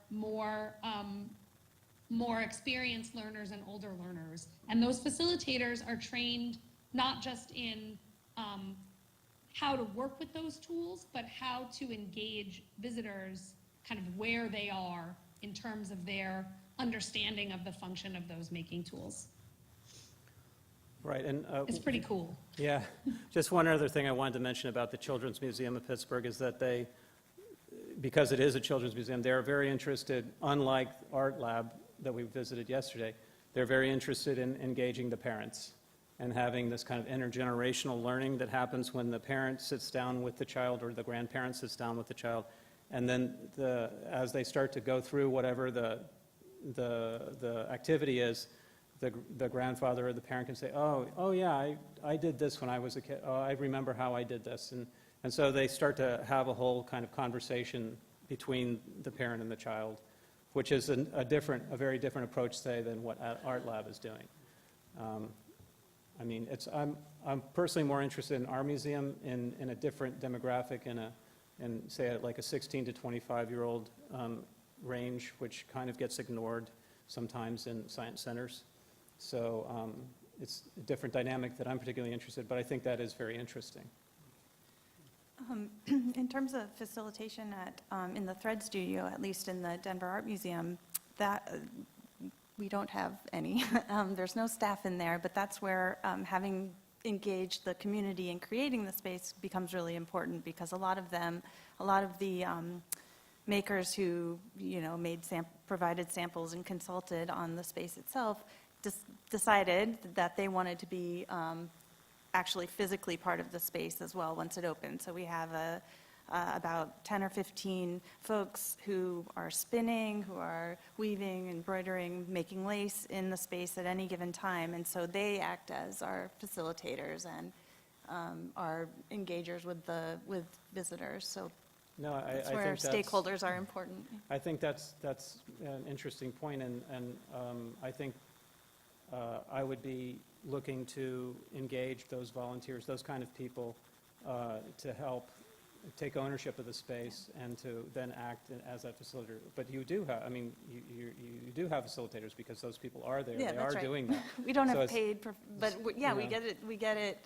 more experienced learners and older learners. And those facilitators are trained not just in how to work with those tools, but how to engage visitors kind of where they are in terms of their understanding of the function of those making tools. Right, and It's pretty cool. yeah, just one other thing I wanted to mention about the Children's Museum of Pittsburgh is that they, because it is a children's museum, they're very interested, unlike Art Lab that we visited yesterday, they're very interested in engaging the parents and having this kind of intergenerational learning that happens when the parent sits down with the child or the grandparent sits down with the child. And then as they start to go through whatever the activity is, the grandfather or the parent can say, oh yeah, I did this when I was a kid. Oh, I remember how I did this. And so they start to have a whole kind of conversation between the parent and the child, which is a very different approach, say, than what Art Lab is doing. I mean, I'm personally more interested in our museum in a different demographic, in say like a 16 to 25-year-old range, which kind of gets ignored sometimes in science centers. So it's a different dynamic that I'm particularly interested in, but I think that is very interesting. In terms of facilitation in the Thread Studio, at least in the Denver Art Museum, that we don't have any. There's no staff in there, but that's where having engaged the community in creating the space becomes really important, because a lot of the makers who, you know, provided samples and consulted on the space itself decided that they wanted to be actually physically part of the space as well once it opened. So we have about 10 or 15 folks who are spinning, who are weaving, embroidering, making lace in the space at any given time. And so they act as our facilitators and our engagers with visitors. So No, that's I where think that's... stakeholders are important. I think that's an interesting point, and I think I would be looking to engage those volunteers, those kind of people, to help take ownership of the space and to then act as that facilitator. But you do have, I mean, you do have facilitators because those people are there. Yeah, They that's are right. doing that. We don't So have it's- paid, but yeah, we know. get it,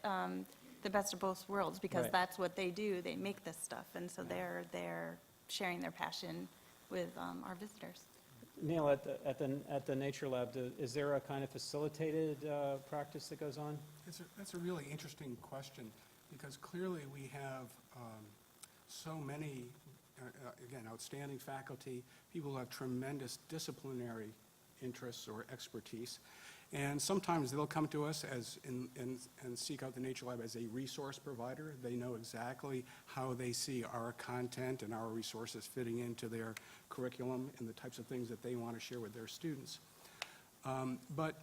the best of both worlds, because Right. that's what they do. They make this stuff, and so they're sharing their passion with our visitors. Neal, at the Nature Lab, is there a kind of facilitated practice that goes on? That's a really interesting question, because clearly we have so many, again, outstanding faculty, people who have tremendous disciplinary interests or expertise, and sometimes they'll come to us and seek out the Nature Lab as a resource provider. They know exactly how they see our content and our resources fitting into their curriculum and the types of things that they want to share with their students. But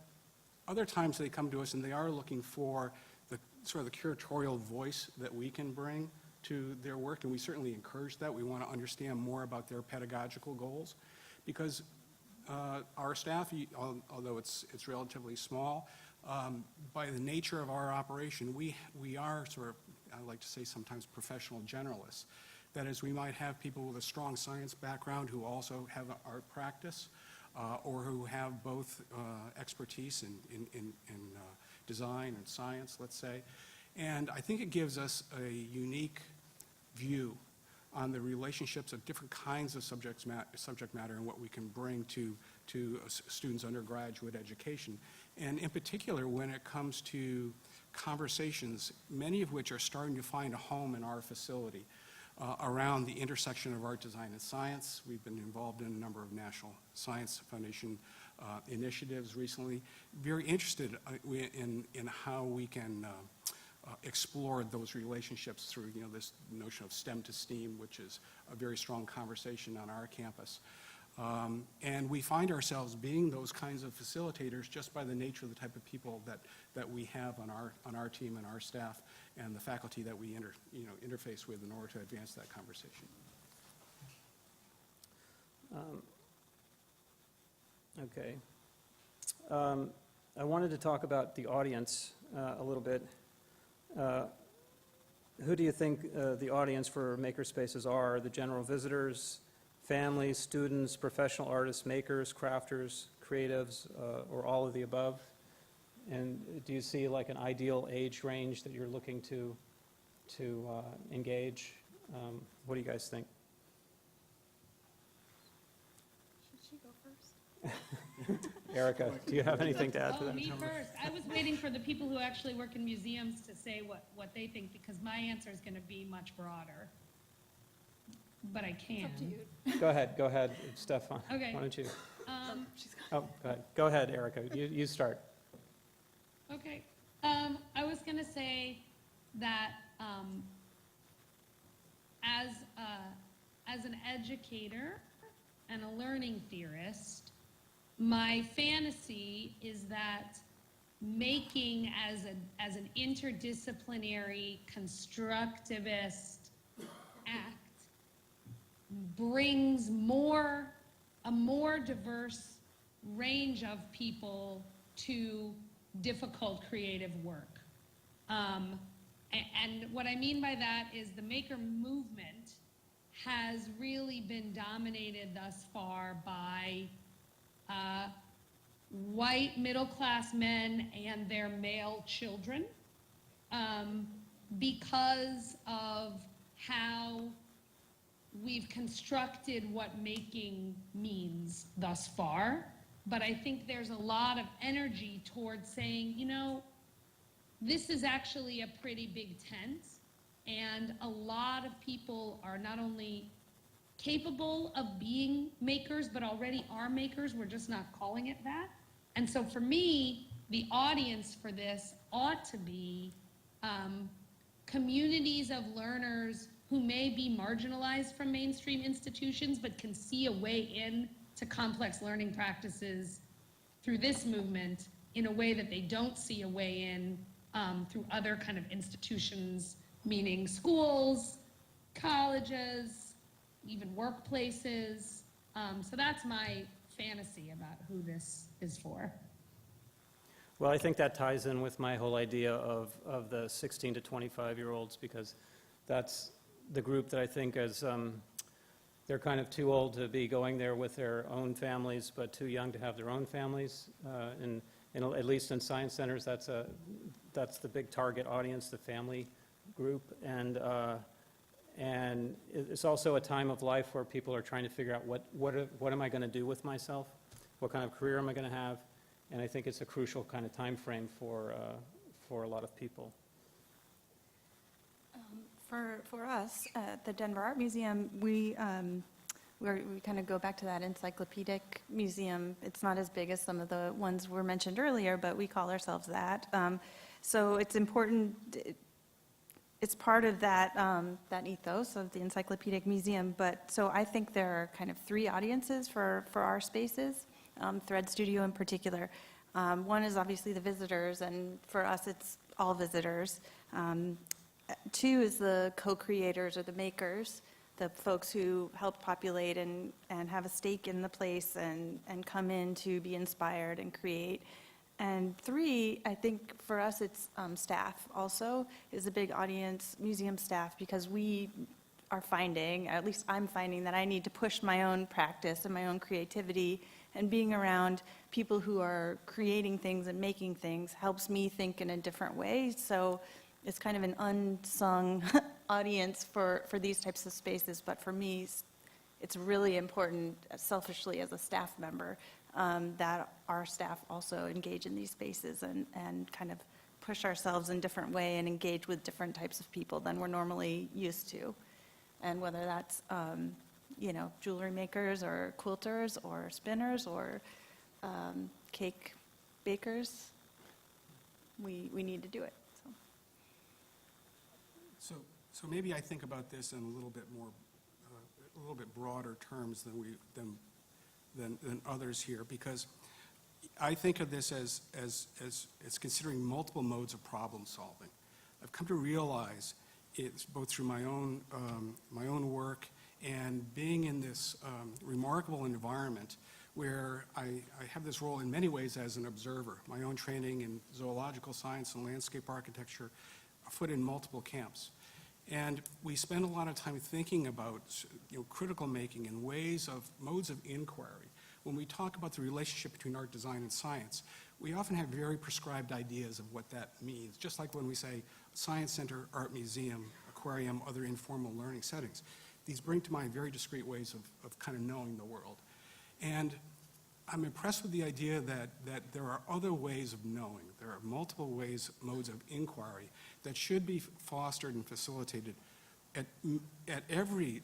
other times they come to us and they are looking for the sort of the curatorial voice that we can bring to their work, and we certainly encourage that. We want to understand more about their pedagogical goals, because our staff, although it's relatively small, by the nature of our operation, we are sort of, I like to say sometimes, professional generalists. That is, we might have people with a strong science background who also have an art practice, or who have both expertise in design and science, let's say. And I think it gives us a unique view on the relationships of different kinds of subject matter and what we can bring to a student's undergraduate education. And in particular, when it comes to conversations, many of which are starting to find a home in our facility around the intersection of art, design, and science. We've been involved in a number of National Science Foundation initiatives recently. Very interested in how we can explore those relationships through, this notion of STEM to STEAM, which is a very strong conversation on our campus. And we find ourselves being those kinds of facilitators just by the nature of the type of people that we have on our team and our staff and the faculty that we interface with in order to advance that conversation. Okay. I wanted to talk about the audience a little bit. Who do you think the audience for makerspaces are? The general visitors, families, students, professional artists, makers, crafters, creatives, or all of the above? And do you see like an ideal age range that you're looking to engage? What do you guys think? Should she go first? Erica, do you have anything to add to Oh, that? me first. I was waiting for the people who actually work in museums to say what they think, because my answer is going to be much broader. But I can. Up to you. Go ahead, Stefan. Okay. Why don't you? She's Oh, go ahead. Go ahead, Erica. You start. Okay. I was going to say that as an educator and a learning theorist, my fantasy is that making as an interdisciplinary constructivist act brings a more diverse range of people to difficult creative work. And what I mean by that is the maker movement has really been dominated thus far by white middle-class men and their male children because of how we've constructed what making means thus far. But I think there's a lot of energy towards saying, this is actually a pretty big tent, and a lot of people are not only capable of being makers, but already are makers. We're just not calling it that. And so for me, the audience for this ought to be communities of learners who may be marginalized from mainstream institutions, but can see a way in to complex learning practices through this movement in a way that they don't see a way in through other kind of institutions, meaning schools, colleges, even workplaces. So that's my fantasy about who this is for. Well, I think that ties in with my whole idea of the 16 to 25-year-olds, because that's the group that I think is, they're kind of too old to be going there with their own families, but too young to have their own families. And at least in science centers, that's the big target audience, the family group. And it's also a time of life where people are trying to figure out what am I going to do with myself? What kind of career am I going to have? And I think it's a crucial kind of time frame for a lot of people. For us at the Denver Art Museum, we kind of go back to that encyclopedic museum. It's not as big as some of the ones were mentioned earlier, but we call ourselves that. So it's important. It's part of that that ethos of the encyclopedic museum. But so I think there are kind of three audiences for our spaces, Thread Studio in particular. One is obviously the visitors, and for us it's all visitors. Two is the co-creators or the makers, the folks who helped populate and have a stake in the place and come in to be inspired and create. And three, I think for us it's staff also is a big audience, museum staff, because we are finding, at least I'm finding, that I need to push my own practice and my own creativity, and being around people who are creating things and making things helps me think in a different way. So it's kind of an unsung audience for these types of spaces, but for me, it's really important, selfishly as a staff member, that our staff also engage in these spaces and kind of push ourselves in a different way and engage with different types of people than we're normally used to. And whether that's, jewelry makers or quilters or spinners or cake bakers, we need to do it. So maybe I think about this in a little bit more, a little bit broader terms than others here, because I think of this as considering multiple modes of problem solving. I've come to realize it's both through my own work and being in this remarkable environment where I have this role in many ways as an observer. My own training in zoological science and landscape architecture, afoot in multiple camps. And we spend a lot of time thinking about critical making and modes of inquiry. When we talk about the relationship between art, design, and science, we often have very prescribed ideas of what that means, just like when we say science center, art museum, aquarium, other informal learning settings. These bring to mind very discrete ways of kind of knowing the world. And I'm impressed with the idea that there are other ways of knowing. There are multiple modes of inquiry that should be fostered and facilitated at every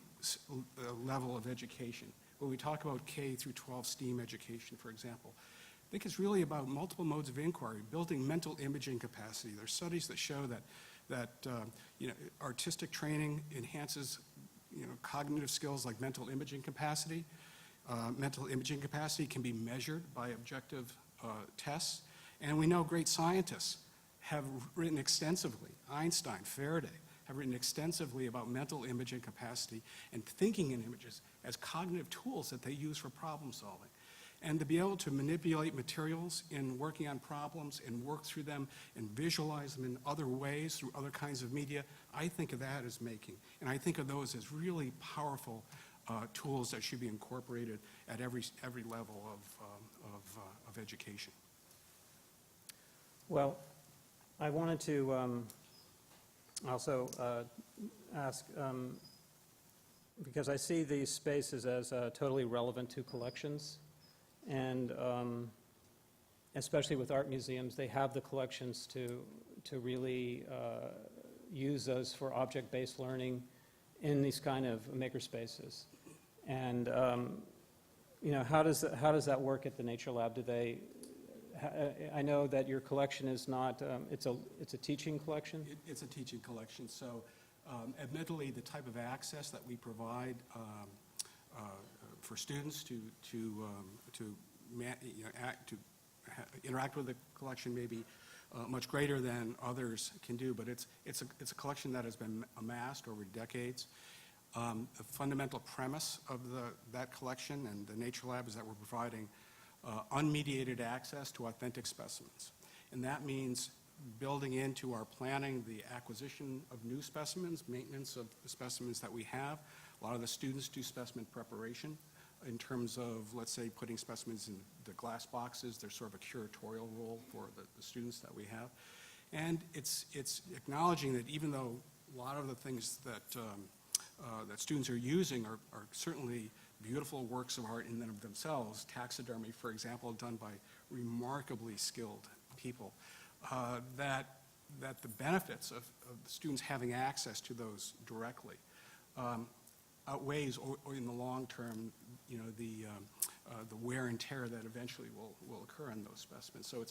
level of education. When we talk about K through 12 STEAM education, for example, I think it's really about multiple modes of inquiry, building mental imaging capacity. There are studies that show that artistic training enhances cognitive skills like mental imaging capacity. Mental imaging capacity can be measured by objective tests. And we know great scientists have written extensively, Einstein, Faraday, have written extensively about mental imaging capacity and thinking in images as cognitive tools that they use for problem solving. And to be able to manipulate materials in working on problems and work through them and visualize them in other ways through other kinds of media, I think of that as making. And I think of those as really powerful tools that should be incorporated at every level of education. Well, I wanted to also ask, because I see these spaces as totally relevant to collections, and especially with art museums, they have the collections to really use those for object-based learning in these kind of maker spaces. And how does that work at the Nature Lab? Do they? I know that your collection is not. It's a teaching collection. It's a teaching collection. So Admittedly, the type of access that we provide for students to interact with the collection may be much greater than others can do, but it's a collection that has been amassed over decades. The fundamental premise of that collection and the Nature Lab is that we're providing unmediated access to authentic specimens. And that means building into our planning the acquisition of new specimens, maintenance of the specimens that we have. A lot of the students do specimen preparation in terms of, let's say, putting specimens in the glass boxes. There's sort of a curatorial role for the students that we have. And it's acknowledging that even though a lot of the things that students are using are certainly beautiful works of art in and of themselves, taxidermy, for example, done by remarkably skilled people, that the benefits of the students having access to those directly outweighs, or in the long term, the wear and tear that eventually will occur in those specimens. So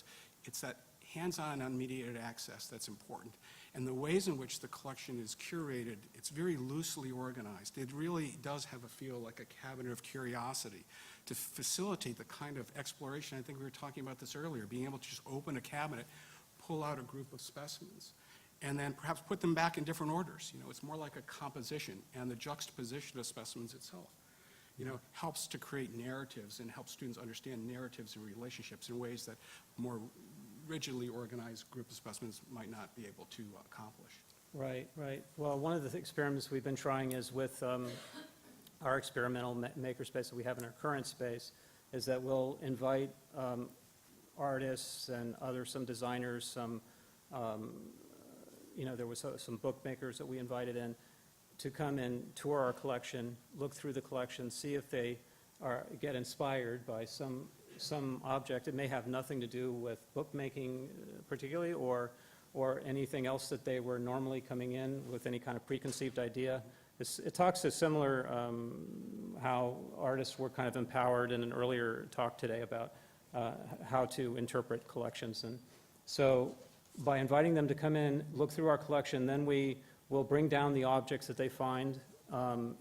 it's that hands-on, unmediated access that's important. And the ways in which the collection is curated, it's very loosely organized. It really does have a feel like a cabinet of curiosity to facilitate the kind of exploration. I think we were talking about this earlier, being able to just open a cabinet, pull out a group of specimens, and then perhaps put them back in different orders. It's more like a composition, and the juxtaposition of specimens itself, helps to create narratives and help students understand narratives and relationships in ways that more rigidly organized group of specimens might not be able to accomplish. Right, right. Well, one of the experiments we've been trying is with our experimental makerspace that we have in our current space, is that we'll invite artists and some designers, there was some bookmakers that we invited in to come and tour our collection, look through the collection, see if they get inspired by some object. It may have nothing to do with bookmaking particularly, or anything else that they were normally coming in with any kind of preconceived idea. It talks to similar how artists were kind of empowered in an earlier talk today about how to interpret collections. And so by inviting them to come in, look through our collection, then we will bring down the objects that they find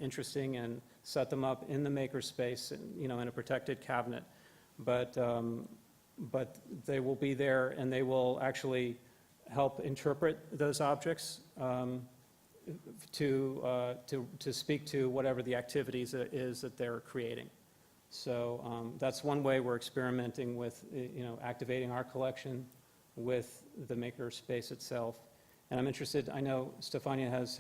interesting and set them up in the makerspace, in a protected cabinet. But they will be there, and they will actually help interpret those objects to speak to whatever the activities is that they're creating. So that's one way we're experimenting with, activating our collection with the makerspace itself. And I'm interested, I know Stefania has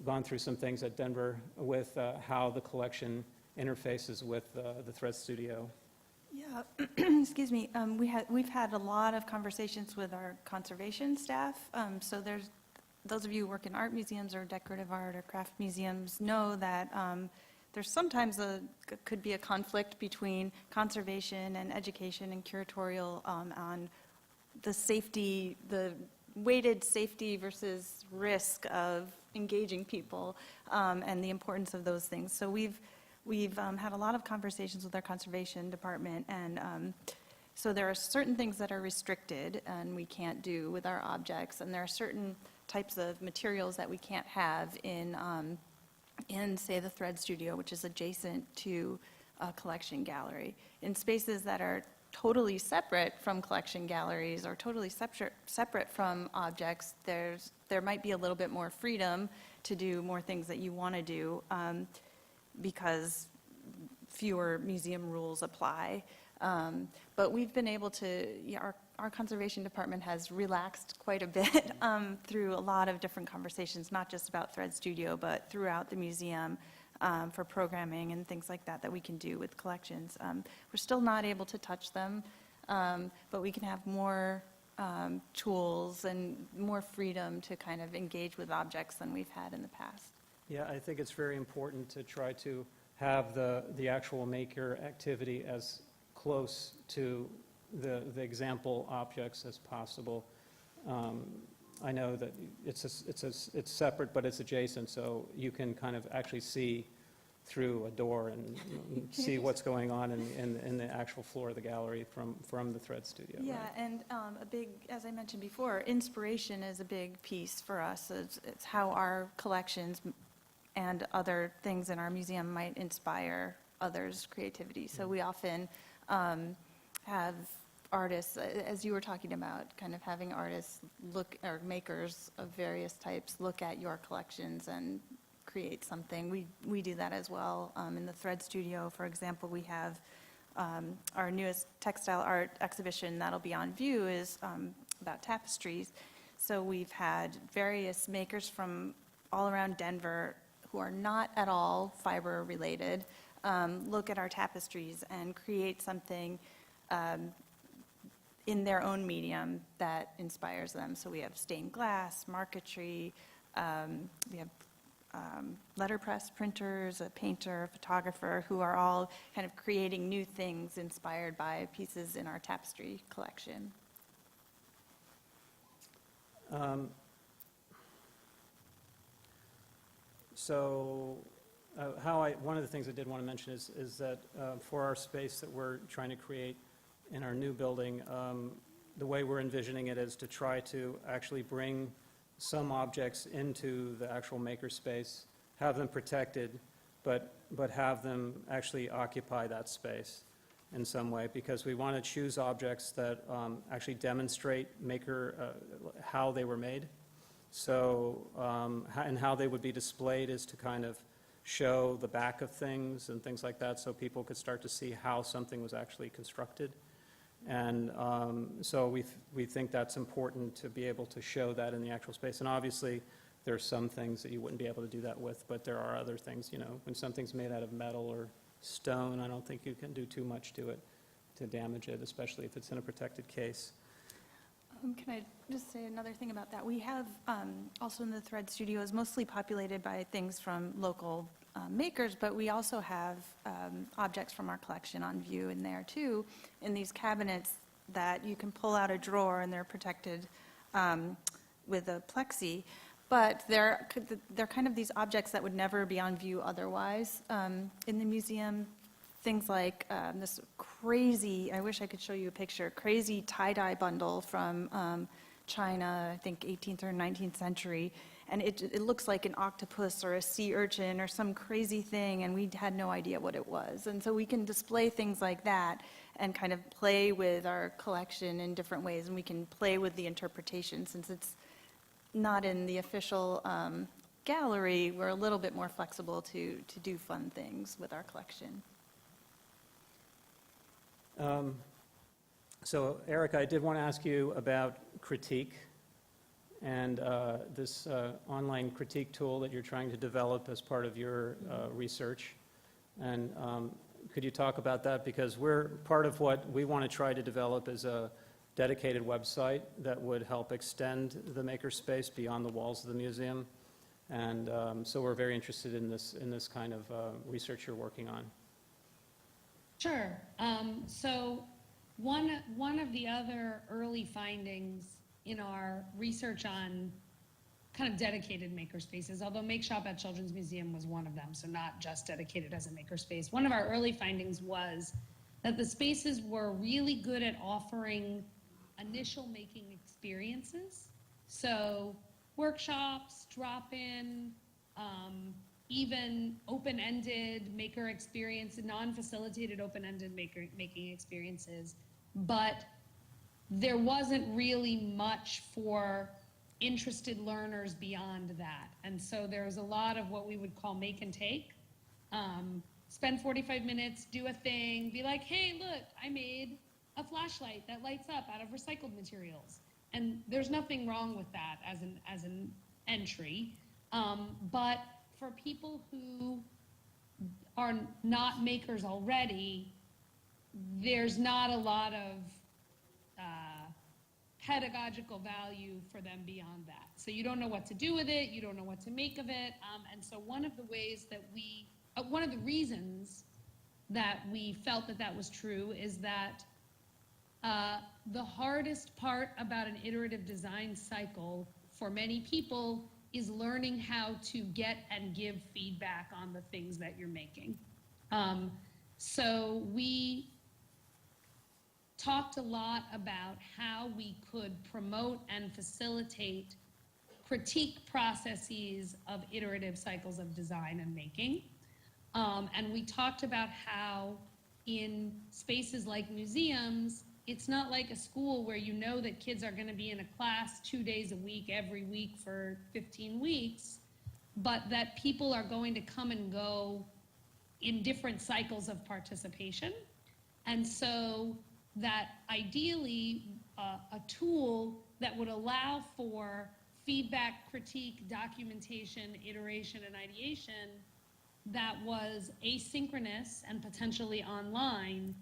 gone through some things at Denver with how the collection interfaces with the Thread Studio. Yeah, excuse me. We've had a lot of conversations with our conservation staff. So those of you who work in art museums or decorative art or craft museums know that there's sometimes could be a conflict between conservation and education and curatorial on the safety, the weighted safety versus risk of engaging people, and the importance of those things. So we've had a lot of conversations with our conservation department, and so there are certain things that are restricted and we can't do with our objects, and there are certain types of materials that we can't have in say, the Thread Studio, which is adjacent to a collection gallery. In spaces that are totally separate from collection galleries or totally separate from objects, there might be a little bit more freedom to do more things that you want to do because fewer museum rules apply. But we've been able to, our conservation department has relaxed quite a bit through a lot of different conversations, not just about Thread Studio, but throughout the museum for programming and things like that we can do with collections. We're still not able to touch them, but we can have more tools and more freedom to kind of engage with objects than we've had in the past. Yeah, I think it's very important to try to have the actual maker activity as close to the example objects as possible. I know that it's separate, but it's adjacent, so you can kind of actually see through a door and see what's going on in the actual floor of the gallery from the thread studio. Yeah, right? and a big, as I mentioned before, inspiration is a big piece for us. It's how our collections and other things in our museum might inspire others' creativity. So we often have artists, as you were talking about, kind of having artists look, or makers of various types, look at your collections and create something. We do that as well. In the Thread Studio, for example, we have our newest textile art exhibition that'll be on view is about tapestries. So we've had various makers from all around Denver who are not at all fiber related look at our tapestries and create something in their own medium that inspires them. So we have stained glass, marquetry, we have letterpress printers, a painter, a photographer, who are all kind of creating new things inspired by pieces in our tapestry collection. One of the things I did want to mention is that for our space that we're trying to create in our new building, the way we're envisioning it is to try to actually bring some objects into the actual makerspace, have them protected, but have them actually occupy that space in some way, because we want to choose objects that actually demonstrate how they were made. So, and how they would be displayed is to kind of show the back of things and things like that, so people could start to see how something was actually constructed. And so we think that's important to be able to show that in the actual space. And obviously, there are some things that you wouldn't be able to do that with, but there are other things, when something's made out of metal or stone, I don't think you can do too much to it to damage it, especially if it's in a protected case. Can I just say another thing about that? We have, also in the Thread Studio, is mostly populated by things from local makers, but we also have objects from our collection on view in there too, in these cabinets that you can pull out a drawer and they're protected with a plexi. But they're kind of these objects that would never be on view otherwise in the museum. Things like this crazy, I wish I could show you a picture, crazy tie-dye bundle from China, I think 18th or 19th century. And it looks like an octopus or a sea urchin or some crazy thing, and we had no idea what it was. And so we can display things like that and kind of play with our collection in different ways, and we can play with the interpretation. Since it's not in the official gallery, we're a little bit more flexible to do fun things with our collection. So, Erica, I did want to ask you about critique and this online critique tool that you're trying to develop as part of your research. And could you talk about that? Because part of what we want to try to develop is a dedicated website that would help extend the makerspace beyond the walls of the museum. And so we're very interested in this kind of research you're working on. Sure. So one of the other early findings in our research on kind of dedicated makerspaces, although Make Shop at Children's Museum was one of them, so not just dedicated as a makerspace. One of our early findings was that the spaces were really good at offering initial making experiences. So workshops, drop-in, even open-ended maker experience, non-facilitated open-ended making experiences, but there wasn't really much for interested learners beyond that. And so there's a lot of what we would call make and take. Spend 45 minutes, do a thing, be like, hey, look, I made a flashlight that lights up out of recycled materials. And there's nothing wrong with that as an entry. But for people who are not makers already, there's not a lot of pedagogical value for them beyond that. So you don't know what to do with it, you don't know what to make of it, and so one of the ways that one of the reasons that we felt that was true is that the hardest part about an iterative design cycle for many people is learning how to get and give feedback on the things that you're making. So we talked a lot about how we could promote and facilitate critique processes of iterative cycles of design and making. And we talked about how in spaces like museums, it's not like a school where you know that kids are going to be in a class 2 days a week, every week for 15 weeks, but that people are going to come and go in different cycles of participation. And so that ideally a tool that would allow for feedback, critique, documentation, iteration, and ideation that was asynchronous and potentially online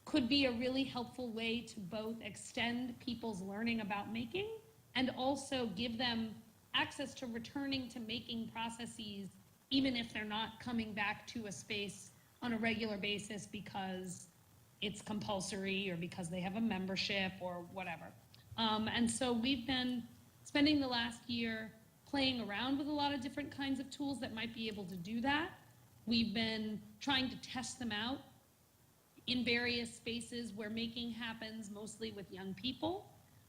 could be a really helpful way to both extend people's learning about making and also give them access to returning to making processes, even if they're not coming back to a space on a regular basis because it's compulsory or because they have a membership or whatever. And so we've been spending the last year playing around with a lot of different kinds of tools that might be able to do that. We've been trying to test them out in various spaces where making happens, mostly with young people.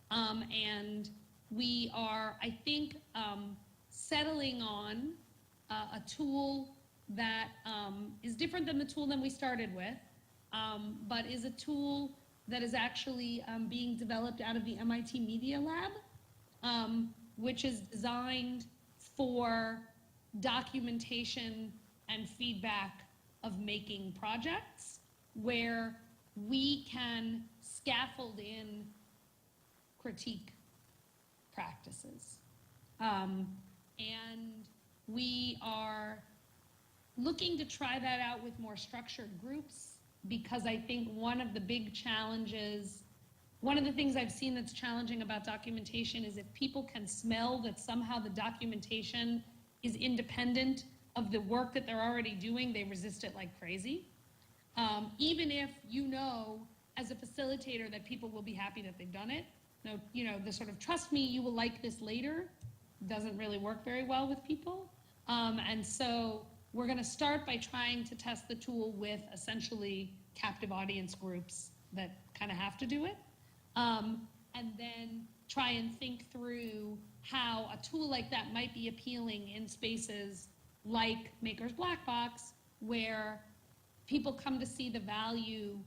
And we are, I think, settling on a tool that is different than the tool that we started with, but is a tool that is actually being developed out of the MIT Media Lab, which is designed for documentation and feedback of making projects, where we can scaffold in critique practices. And we are looking to try that out with more structured groups, because I think one of the big challenges, one of the things I've seen that's challenging about documentation is if people can smell that somehow the documentation is independent of the work that they're already doing, they resist it like crazy. Even if you know, as a facilitator, that people will be happy that they've done it. No, you know, the sort of trust me, you will like this later doesn't really work very well with people. And so we're going to start by trying to test the tool with essentially captive audience groups that kind of have to do it. And then try and think through how a tool like that might be appealing in spaces like Maker's Black Box, where people come to see the value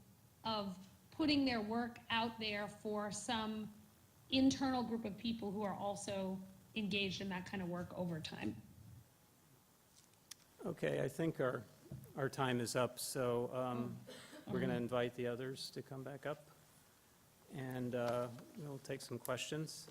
of putting their work out there for some internal group of people who are also engaged in that kind of work over time. Okay, I think our time is up, so we're going to invite the others to come back up, and we'll take some questions.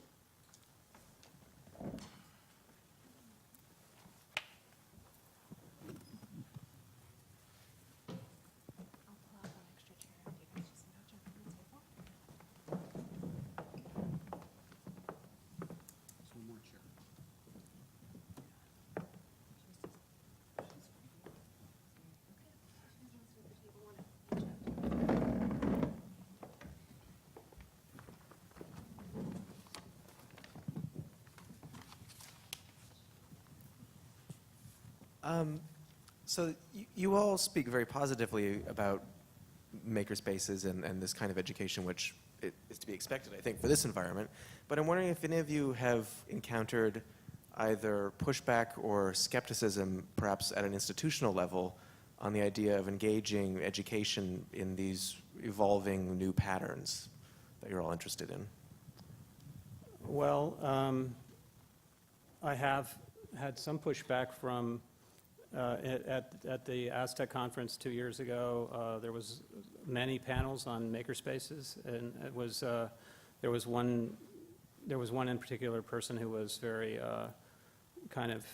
So you all speak very positively about makerspaces and this kind of education, which is to be expected, I think, for this environment. But I'm wondering if any of you have encountered either pushback or skepticism, perhaps at an institutional level, on the idea of engaging education in these evolving new patterns that you're all interested in. Well, I have had some pushback from at the Aztec conference 2 years ago. There was many panels on makerspaces, and it was there was one in particular person who was very kind of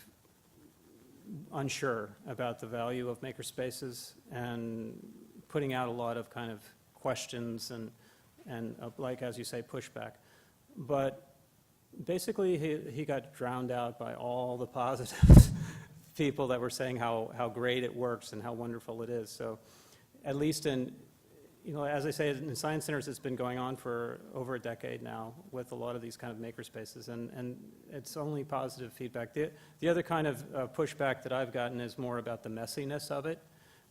unsure about the value of makerspaces and putting out a lot of kind of questions and like, as you say, pushback. But basically he got drowned out by all the positive people that were saying how great it works and how wonderful it is. So at least in as I say, in science centers, it's been going on for over a decade now with a lot of these kind of maker spaces, and it's only positive feedback. The other kind of pushback that I've gotten is more about the messiness of it.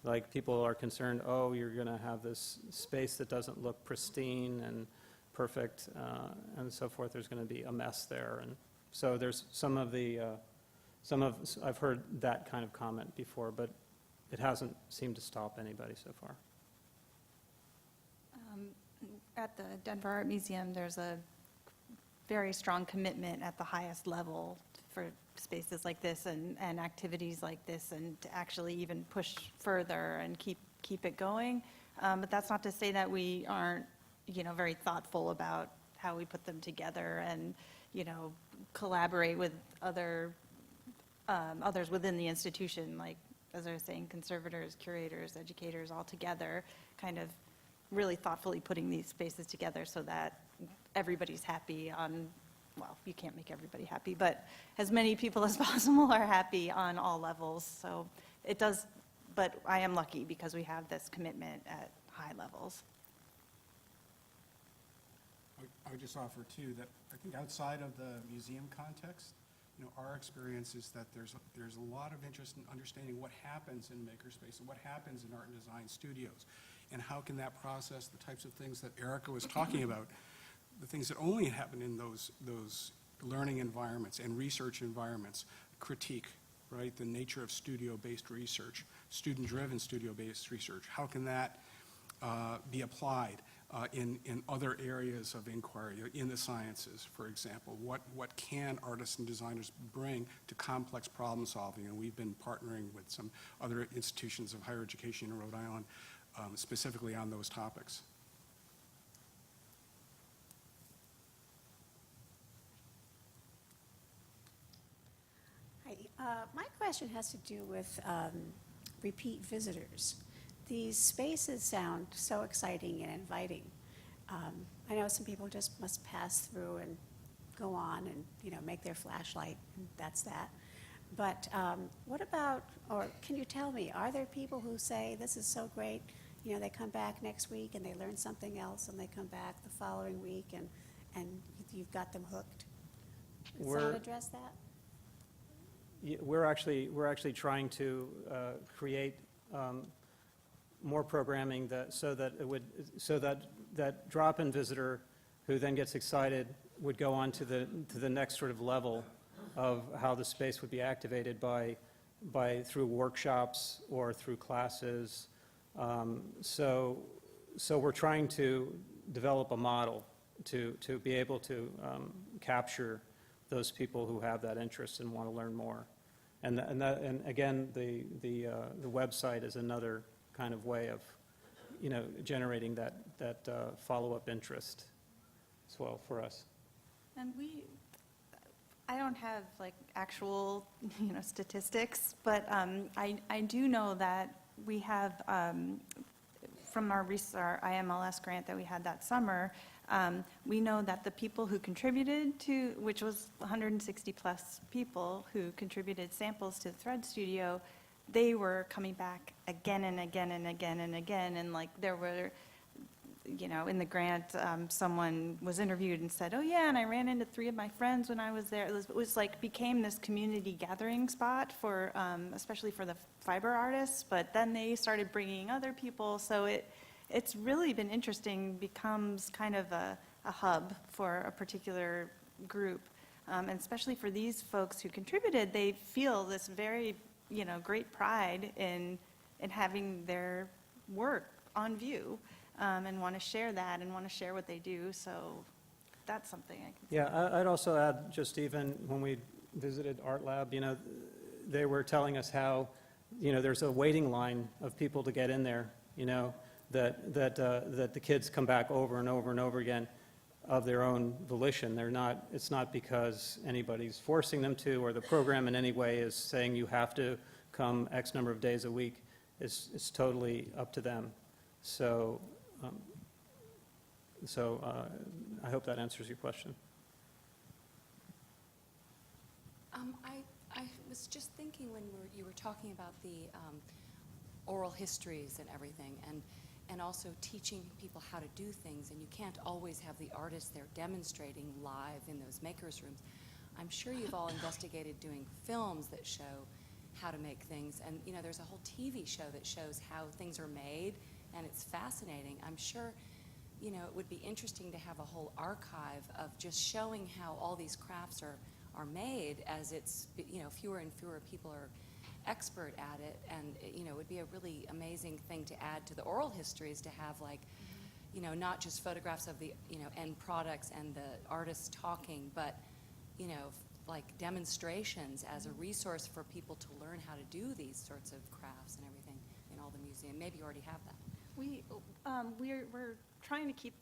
Like, people are concerned, oh, you're going to have this space that doesn't look pristine and perfect, and so forth. There's going to be a mess there, and so there's I've heard that kind of comment before, but it hasn't seemed to stop anybody so far. At the Denver Art Museum, there's a very strong commitment at the highest level for spaces like this and activities like this, and to actually even push further and keep it going. But that's not to say that we aren't, very thoughtful about how we put them together and, collaborate with others within the institution, like, as I was saying, conservators, curators, educators, all together, kind of really thoughtfully putting these spaces together so that everybody's happy on, well, you can't make everybody happy, but as many people as possible are happy on all levels. So it does, but I am lucky because we have this commitment at high levels. I would just offer, too, that I think outside of the museum context, our experience is that there's a lot of interest in understanding what happens in makerspace and what happens in art and design studios, and how can that process the types of things that Erica was talking about, the things that only happen in those learning environments and research environments, critique, right, the nature of studio-based research, student-driven studio-based research, how can that be applied in other areas of inquiry, in the sciences, for example? What can artists and designers bring to complex problem solving? And we've been partnering with some other institutions of higher education in Rhode Island, specifically on those topics. Hi. My question has to do with repeat visitors. These spaces sound so exciting and inviting. I know some people just must pass through and go on and make their flashlight, and that's that. But what about, or can you tell me, are there people who say, this is so great, they come back next week and they learn something else, and they come back the following week and you've got them hooked? Does someone address that? Yeah, we're actually trying to create more programming so that drop-in visitor who then gets excited would go on to the next sort of level of how the space would be activated through workshops or through classes. So we're trying to develop a model to be able to capture those people who have that interest and want to learn more. And again, the website is another kind of way of generating that follow-up interest as well for us. And I don't have like actual, statistics, but I do know that we have, from our IMLS grant that we had that summer, we know that the people who contributed to, which was 160 plus people who contributed samples to the Thread Studio, they were coming back again and again and again and again, and like there were, in the grant, someone was interviewed and said, oh yeah, and I ran into 3 of my friends when I was there. It was like, became this community gathering spot for, especially for the fiber artists, but then they started bringing other people, so it's really been interesting, becomes kind of a hub for a particular group, and especially for these folks who contributed, they feel this very, great pride in having their work on view. And want to share that and want to share what they do. So that's something I can say. Yeah, I'd also add, just even when we visited Art Lab, they were telling us how, there's a waiting line of people to get in there, that the kids come back over and over and over again of their own volition. It's not because anybody's forcing them to, or the program in any way is saying you have to come X number of days a week. It's totally up to them. So I hope that answers your question. I was just thinking when you were talking about the oral histories and everything, and and also teaching people how to do things, and you can't always have the artists there demonstrating live in those makers' rooms. I'm sure you've all investigated doing films that show how to make things, and you know, there's a whole TV show that shows how things are made, and it's fascinating. I'm sure, you know, it would be interesting to have a whole archive of just showing how all these crafts are made, as it's, you know, fewer and fewer people are expert at it, and you know, it would be a really amazing thing to add to the oral histories, to have, like, you know, not just photographs of the, you know, end products and the artists talking, but, you know, like demonstrations as a resource for people to learn how to do these sorts of crafts and everything in all the museum. Maybe you already have that. We're trying to keep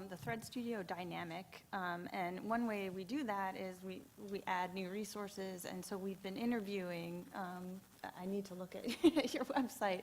the Thread Studio dynamic, and one way we do that is we add new resources, and so we've been interviewing, I need to look at your website,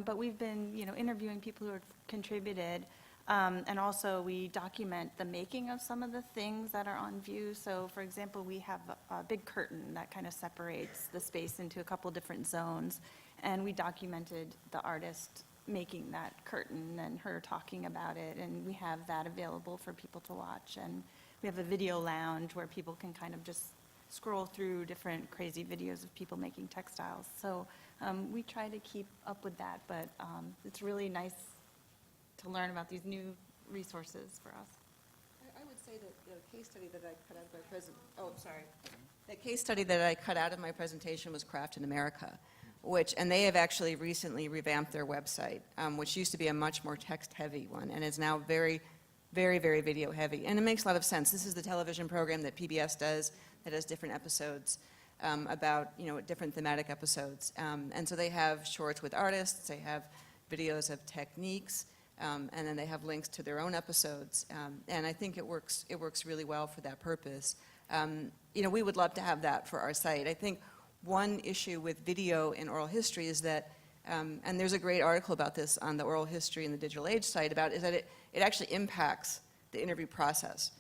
but we've been, you know, interviewing people who have contributed, and also we document the making of some of the things that are on view. So for example, we have a big curtain that kind of separates the space into a couple different zones, and we documented the artist making that curtain and her talking about it, and we have that available for people to watch. And we have a video lounge where people can kind of just scroll through different crazy videos of people making textiles. So we try to keep up with that, but it's really nice to learn about these new resources for us. I would say that the case study that I cut out of my the case study that I cut out of my presentation was Craft in America, and they have actually recently revamped their website, which used to be a much more text-heavy one, and is now very, very, very video-heavy. And it makes a lot of sense. This is the television program that PBS does, that has different episodes about, you know, different thematic episodes. And so they have shorts with artists, they have videos of techniques, and then they have links to their own episodes. And I think it works really well for that purpose. You know, we would love to have that for our site. I think one issue with video in oral history is that, and there's a great article about this on the Oral History and the Digital Age site, is that it actually impacts the interview process.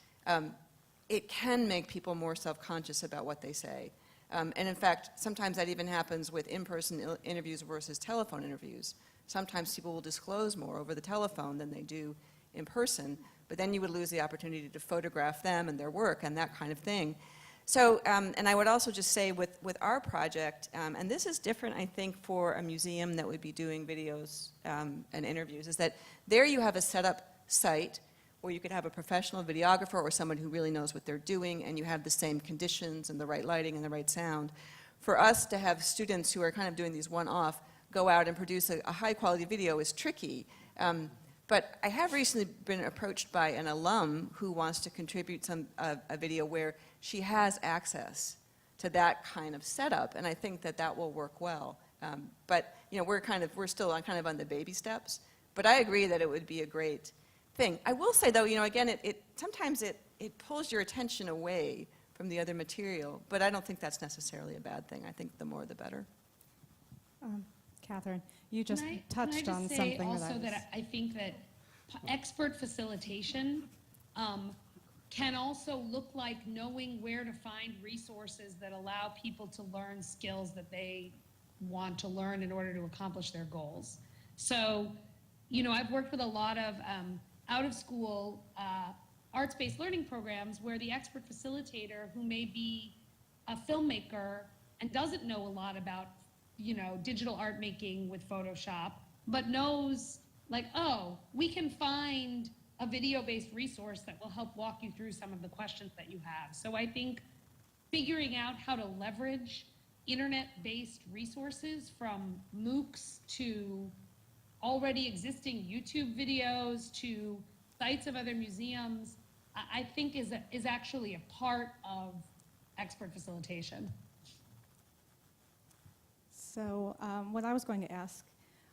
It can make people more self-conscious about what they say. And in fact, sometimes that even happens with in-person interviews versus telephone interviews. Sometimes people will disclose more over the telephone than they do in person, but then you would lose the opportunity to photograph them and their work and that kind of thing. So, and I would also just say with our project, and this is different, I think, for a museum that would be doing videos and interviews, is that there you have a set-up site where you could have a professional videographer or someone who really knows what they're doing, and you have the same conditions and the right lighting and the right sound. For us to have students who are kind of doing these one-off go out and produce a high-quality video is tricky. But I have recently been approached by an alum who wants to contribute a video where she has access to that kind of setup, and I think that will work well. But you know, we're still on the baby steps. But I agree that it would be a great thing. I will say though, you know, again, sometimes it pulls your attention away from the other material, but I don't think that's necessarily a bad thing. I think the more the better. Catherine, you just touched on something that I think that expert facilitation can also look like knowing where to find resources that allow people to learn skills that they want to learn in order to accomplish their goals. So, you know, I've worked with a lot of out-of-school arts-based learning programs where the expert facilitator, who may be a filmmaker and doesn't know a lot about, you know, digital art making with Photoshop, but knows, like, oh, we can find a video-based resource that will help walk you through some of the questions that you have. So I think figuring out how to leverage internet-based resources, from MOOCs to already existing YouTube videos to sites of other museums, I think is actually a part of expert facilitation. So what I was going to ask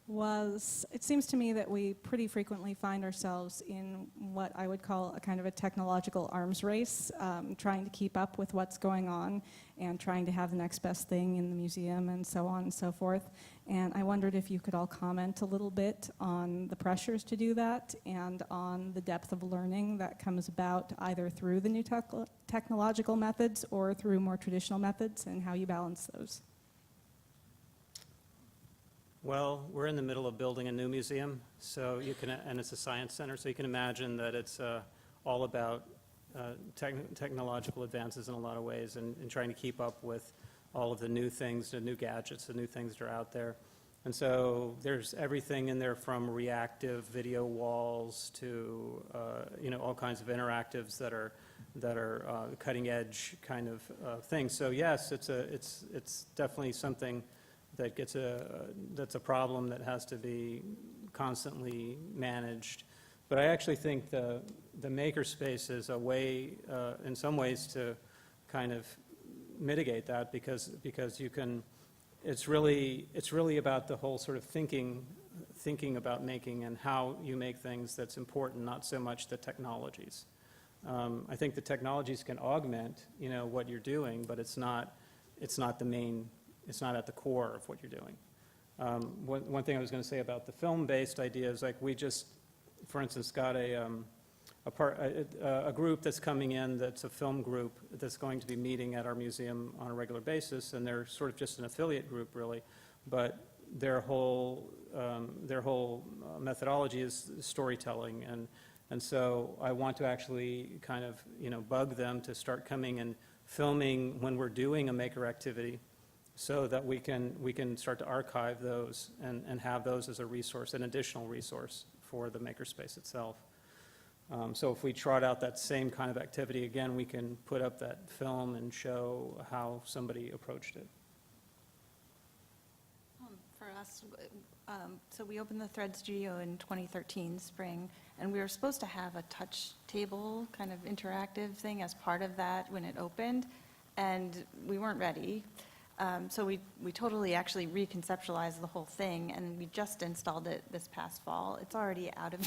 was, it seems to me that we pretty frequently find ourselves in what I would call a kind of a technological arms race, trying to keep up with what's going on and trying to have the next best thing in the museum and so on and so forth. And I wondered if you could all comment a little bit on the pressures to do that and on the depth of learning that comes about either through the new technological methods or through more traditional methods, and how you balance those. Well, we're in the middle of building a new museum, so you can, and it's a science center, so you can imagine that it's all about technological advances in a lot of ways, and trying to keep up with all of the new things, the new gadgets, the new things that are out there. And so there's everything in there from reactive video walls to all kinds of interactives that are cutting edge kind of things. So yes, it's definitely something that that's a problem that has to be constantly managed. But I actually think the makerspace is a way, in some ways, to kind of mitigate that because you can. It's really about the whole sort of thinking about making and how you make things that's important, not so much the technologies. I think the technologies can augment, what you're doing, but it's not the main. It's not at the core of what you're doing. One thing I was going to say about the film-based idea is, like, we just, for instance, got a group that's coming in that's a film group that's going to be meeting at our museum on a regular basis, and they're sort of just an affiliate group, really, but their whole methodology is storytelling, and so I want to actually kind of bug them to start coming and filming when we're doing a maker activity, so that we can start to archive those and have those as a resource, an additional resource for the makerspace itself. So if we trot out that same kind of activity again, we can put up that film and show how somebody approached it. For us, so we opened the Thread Studio in 2013 spring, and we were supposed to have a touch table kind of interactive thing as part of that when it opened, and we weren't ready. So we totally actually reconceptualized the whole thing, and we just installed it this past fall. It's already out of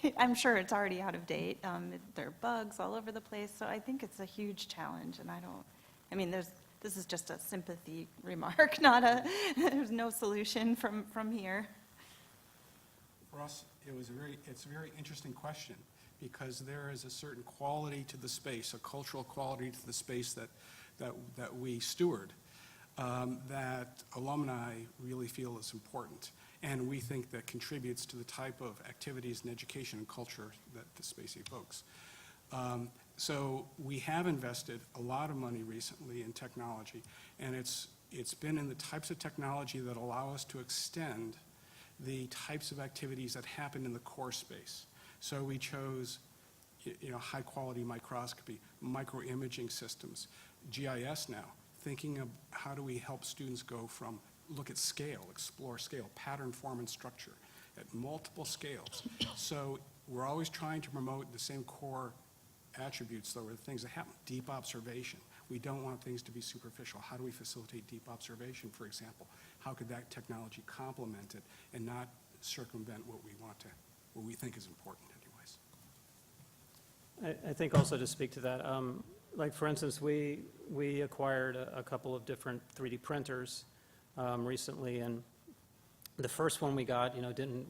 date. I'm sure it's already out of date. There are bugs all over the place, so I think it's a huge challenge, and this is just a sympathy remark, there's no solution from here. For us, it's a very interesting question, because there is a certain quality to the space, a cultural quality to the space that we steward. That alumni really feel is important, and we think that contributes to the type of activities and education and culture that the space evokes. So we have invested a lot of money recently in technology, and it's been in the types of technology that allow us to extend the types of activities that happen in the core space. So we chose high-quality microscopy, microimaging systems, GIS now, thinking of how do we help students go from look at scale, explore scale, pattern, form, and structure at multiple scales. So we're always trying to promote the same core attributes, though, are the things that happen. Deep observation. We don't want things to be superficial. How do we facilitate deep observation, for example? How could that technology complement it and not circumvent what we think is important, anyways? I think also to speak to that, like, for instance, we acquired a couple of different 3D printers recently, and the first one we got,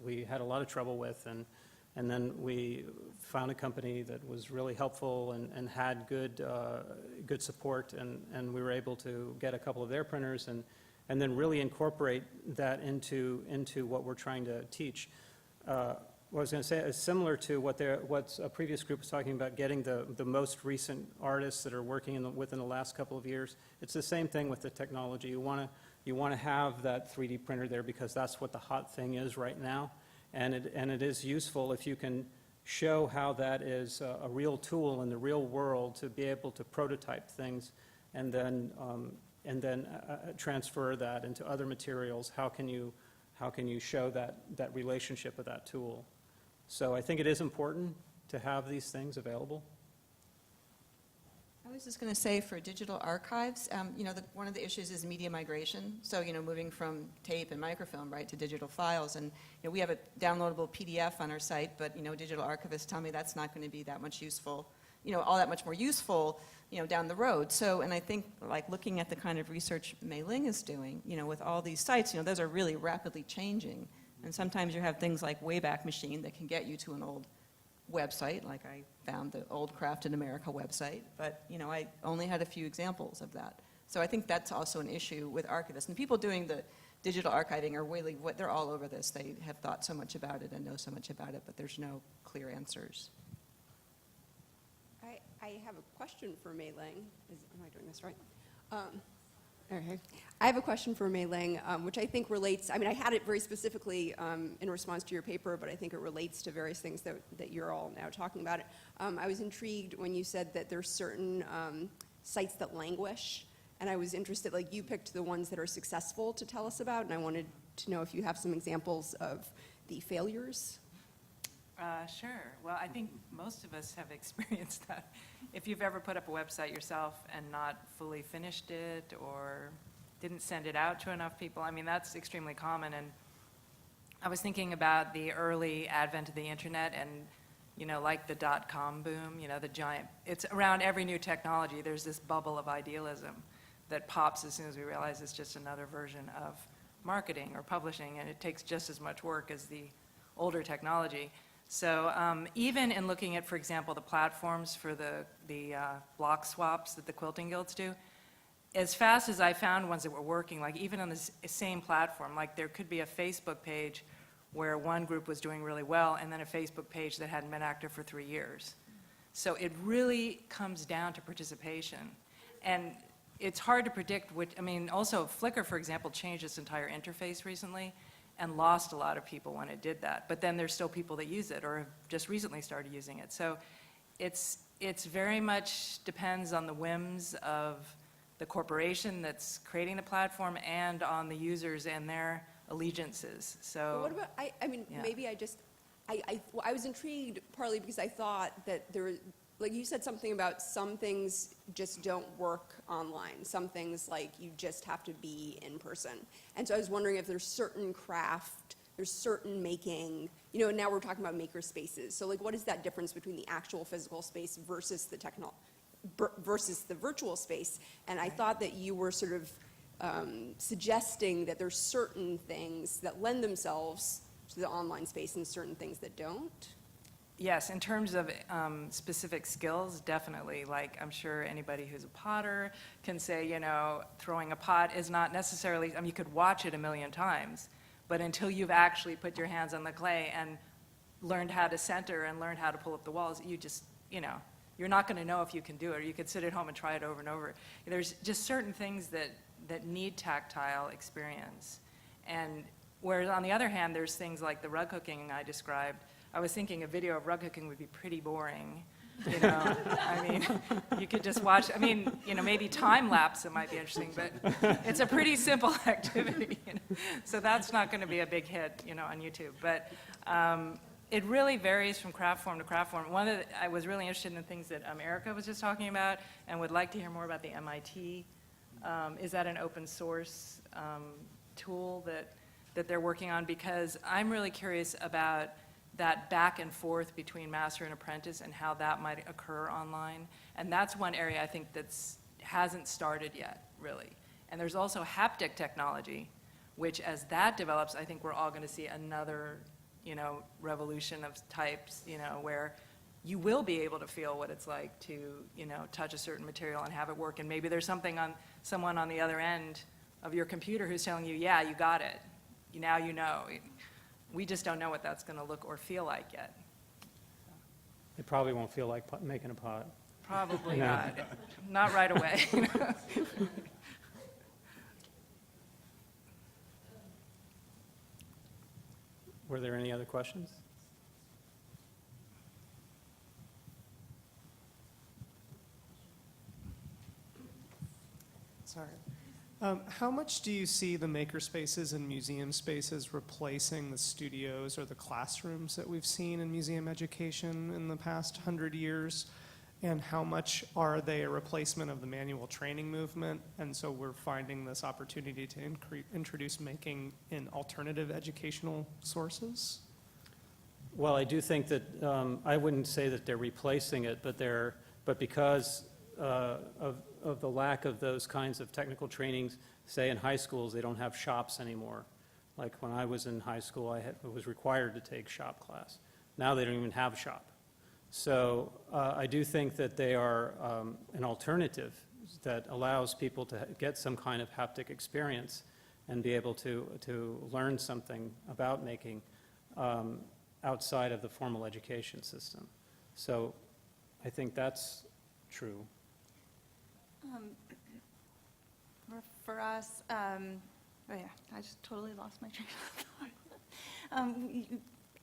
we had a lot of trouble with, and then we found a company that was really helpful and had good support, and we were able to get a couple of their printers and then really incorporate that into what we're trying to teach. What I was going to say is similar to what a previous group was talking about, getting the most recent artists that are working within the last couple of years. It's the same thing with the technology. You want to have that 3D printer there because that's what the hot thing is right now, and it is useful if you can show how that is a real tool in the real world to be able to prototype things, and then transfer that into other materials. How can you show that relationship of that tool? So I think it is important to have these things available. I was just going to say, for digital archives, one of the issues is media migration. So, moving from tape and microfilm, right, to digital files. And, we have a downloadable PDF on our site, but, digital archivists tell me that's not going to be that much useful, all that much more useful, down the road. So, and I think, like, looking at the kind of research Mei Ling is doing, with all these sites, those are really rapidly changing. And sometimes you have things like Wayback Machine that can get you to an old website, like I found the old Craft in America website, but I only had a few examples of that. So I think that's also an issue with archivists. And people doing the digital archiving are really, they're all over this. They have thought so much about it and know so much about it, but there's no clear answers. I have a question for Mei Ling. Am I doing this right? Okay. I have a question for Mei Ling, which I think relates, I mean, I had it very specifically in response to your paper, but I think it relates to various things that you're all now talking about. I was intrigued when you said that there's certain sites that languish, and I was interested, like you picked the ones that are successful to tell us about, and I wanted to know if you have some examples of the failures. Sure. Well, I think most of us have experienced that. If you've ever put up a website yourself and not fully finished it or didn't send it out to enough people, I mean, that's extremely common. And I was thinking about the early advent of the internet and, you know, like the .com boom, you know, the giant, it's around every new technology, there's this bubble of idealism that pops as soon as we realize it's just another version of marketing or publishing, and it takes just as much work as the older technology. So even in looking at, for example, the platforms for the block swaps that the quilting guilds do, as fast as I found ones that were working, like even on the same platform, like there could be a Facebook page where one group was doing really well and then a Facebook page that hadn't been active for 3 years. So it really comes down to participation. And it's hard to predict which, I mean, also Flickr, for example, changed its entire interface recently and lost a lot of people when it did that. But then there's still people that use it or have just recently started using it. So it's very much depends on the whims of the corporation that's creating the platform and on the users and their allegiances. So But what about, I mean, yeah. maybe I was intrigued partly because I thought that there, like you said something about some things just don't work online. Some things like you just have to be in person. And so I was wondering if there's certain craft, there's certain making, you know, and now we're talking about maker spaces. So like what is that difference between the actual physical space versus the versus the virtual space? And I thought that you were sort of suggesting that there's certain things that lend themselves to the online space and certain things that don't. Yes, in terms of specific skills, definitely. Like, I'm sure anybody who's a potter can say, you know, throwing a pot is not necessarily, I mean, you could watch it a million times, but until you've actually put your hands on the clay and learned how to center and learned how to pull up the walls, you just, you know, you're not going to know if you can do it, or you could sit at home and try it over and over. There's just certain things that need tactile experience. And whereas on the other hand, there's things like the rug hooking I described. I was thinking a video of rug hooking would be pretty boring, you know. I mean, you could just watch, I mean, you know, maybe time lapse it might be interesting, but it's a pretty simple activity, you know? So that's not going to be a big hit, you know, on YouTube. But it really varies from craft form to craft form. I was really interested in the things that Erica was just talking about and would like to hear more about the MIT. Is that an open source tool that they're working on? Because I'm really curious about that back and forth between master and apprentice and how that might occur online. And that's one area I think hasn't started yet, really. And there's also haptic technology, which as that develops, I think we're all going to see another, you know, revolution of types, you know, where you will be able to feel what it's like to, you know, touch a certain material and have it work. And maybe there's someone on the other end of your computer who's telling you, yeah, you got it. Now you know. We just don't know what that's going to look or feel like yet. It probably won't feel like making a pot. Probably No. not. Not right away. Were there any other questions? Sorry. How much do you see the maker spaces and museum spaces replacing the studios or the classrooms that we've seen in museum education in the past 100 years? And how much are they a replacement of the manual training movement? And so we're finding this opportunity to introduce making in alternative educational sources? Well, I do think that, I wouldn't say that they're replacing it, but because of the lack of those kinds of technical trainings, say in high schools, they don't have shops anymore. Like when I was in high school, I was required to take shop class. Now they don't even have a shop. So I do think that they are an alternative that allows people to get some kind of haptic experience and be able to learn something about making outside of the formal education system. So I think that's true. For us, oh yeah, I just totally lost my train of thought.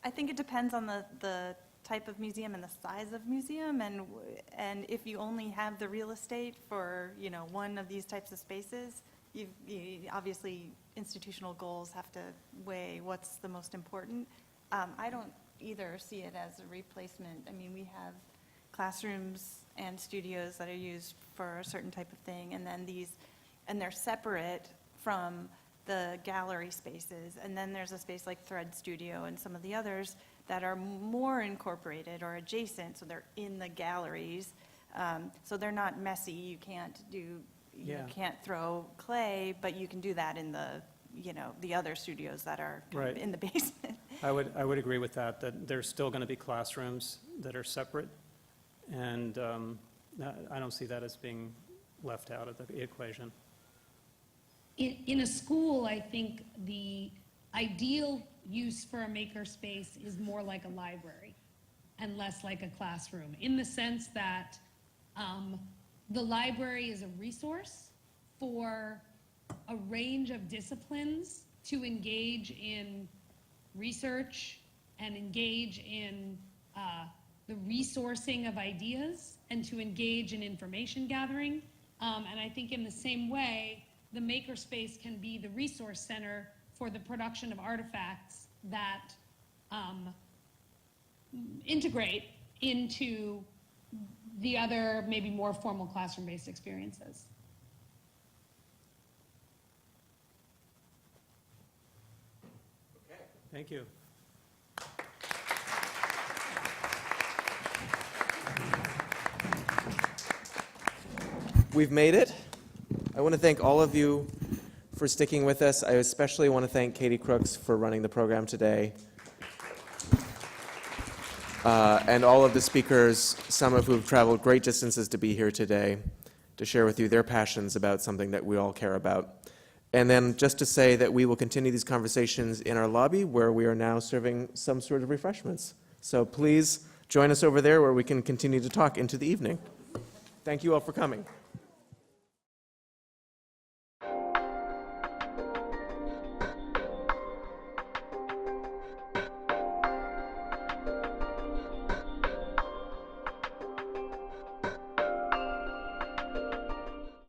I think it depends on the type of museum and the size of museum, and if you only have the real estate for, you know, one of these types of spaces, you obviously institutional goals have to weigh what's the most important. I don't either see it as a replacement. I mean, we have classrooms and studios that are used for a certain type of thing, and then and they're separate from the gallery spaces. And then there's a space like Thread Studio and some of the others that are more incorporated or adjacent, so they're in the galleries. So they're not messy. You can't you can't throw clay, but you can do that in the other studios that are kind of Right. in the basement. I would agree with that there's still going to be classrooms that are separate, and I don't see that as being left out of the equation. In a school, I think the ideal use for a makerspace is more like a library and less like a classroom, in the sense that the library is a resource for a range of disciplines to engage in research and engage in the resourcing of ideas and to engage in information gathering. And I think in the same way, the makerspace can be the resource center for the production of artifacts that integrate into the other, maybe more formal classroom-based experiences. Thank you. We've made it. I want to thank all of you for sticking with us. I especially want to thank Katie Crooks for running the program today. And all of the speakers, some of who have traveled great distances to be here today, to share with you their passions about something that we all care about. And then just to say that we will continue these conversations in our lobby, where we are now serving some sort of refreshments. So please join us over there where we can continue to talk into the evening. Thank you all for coming.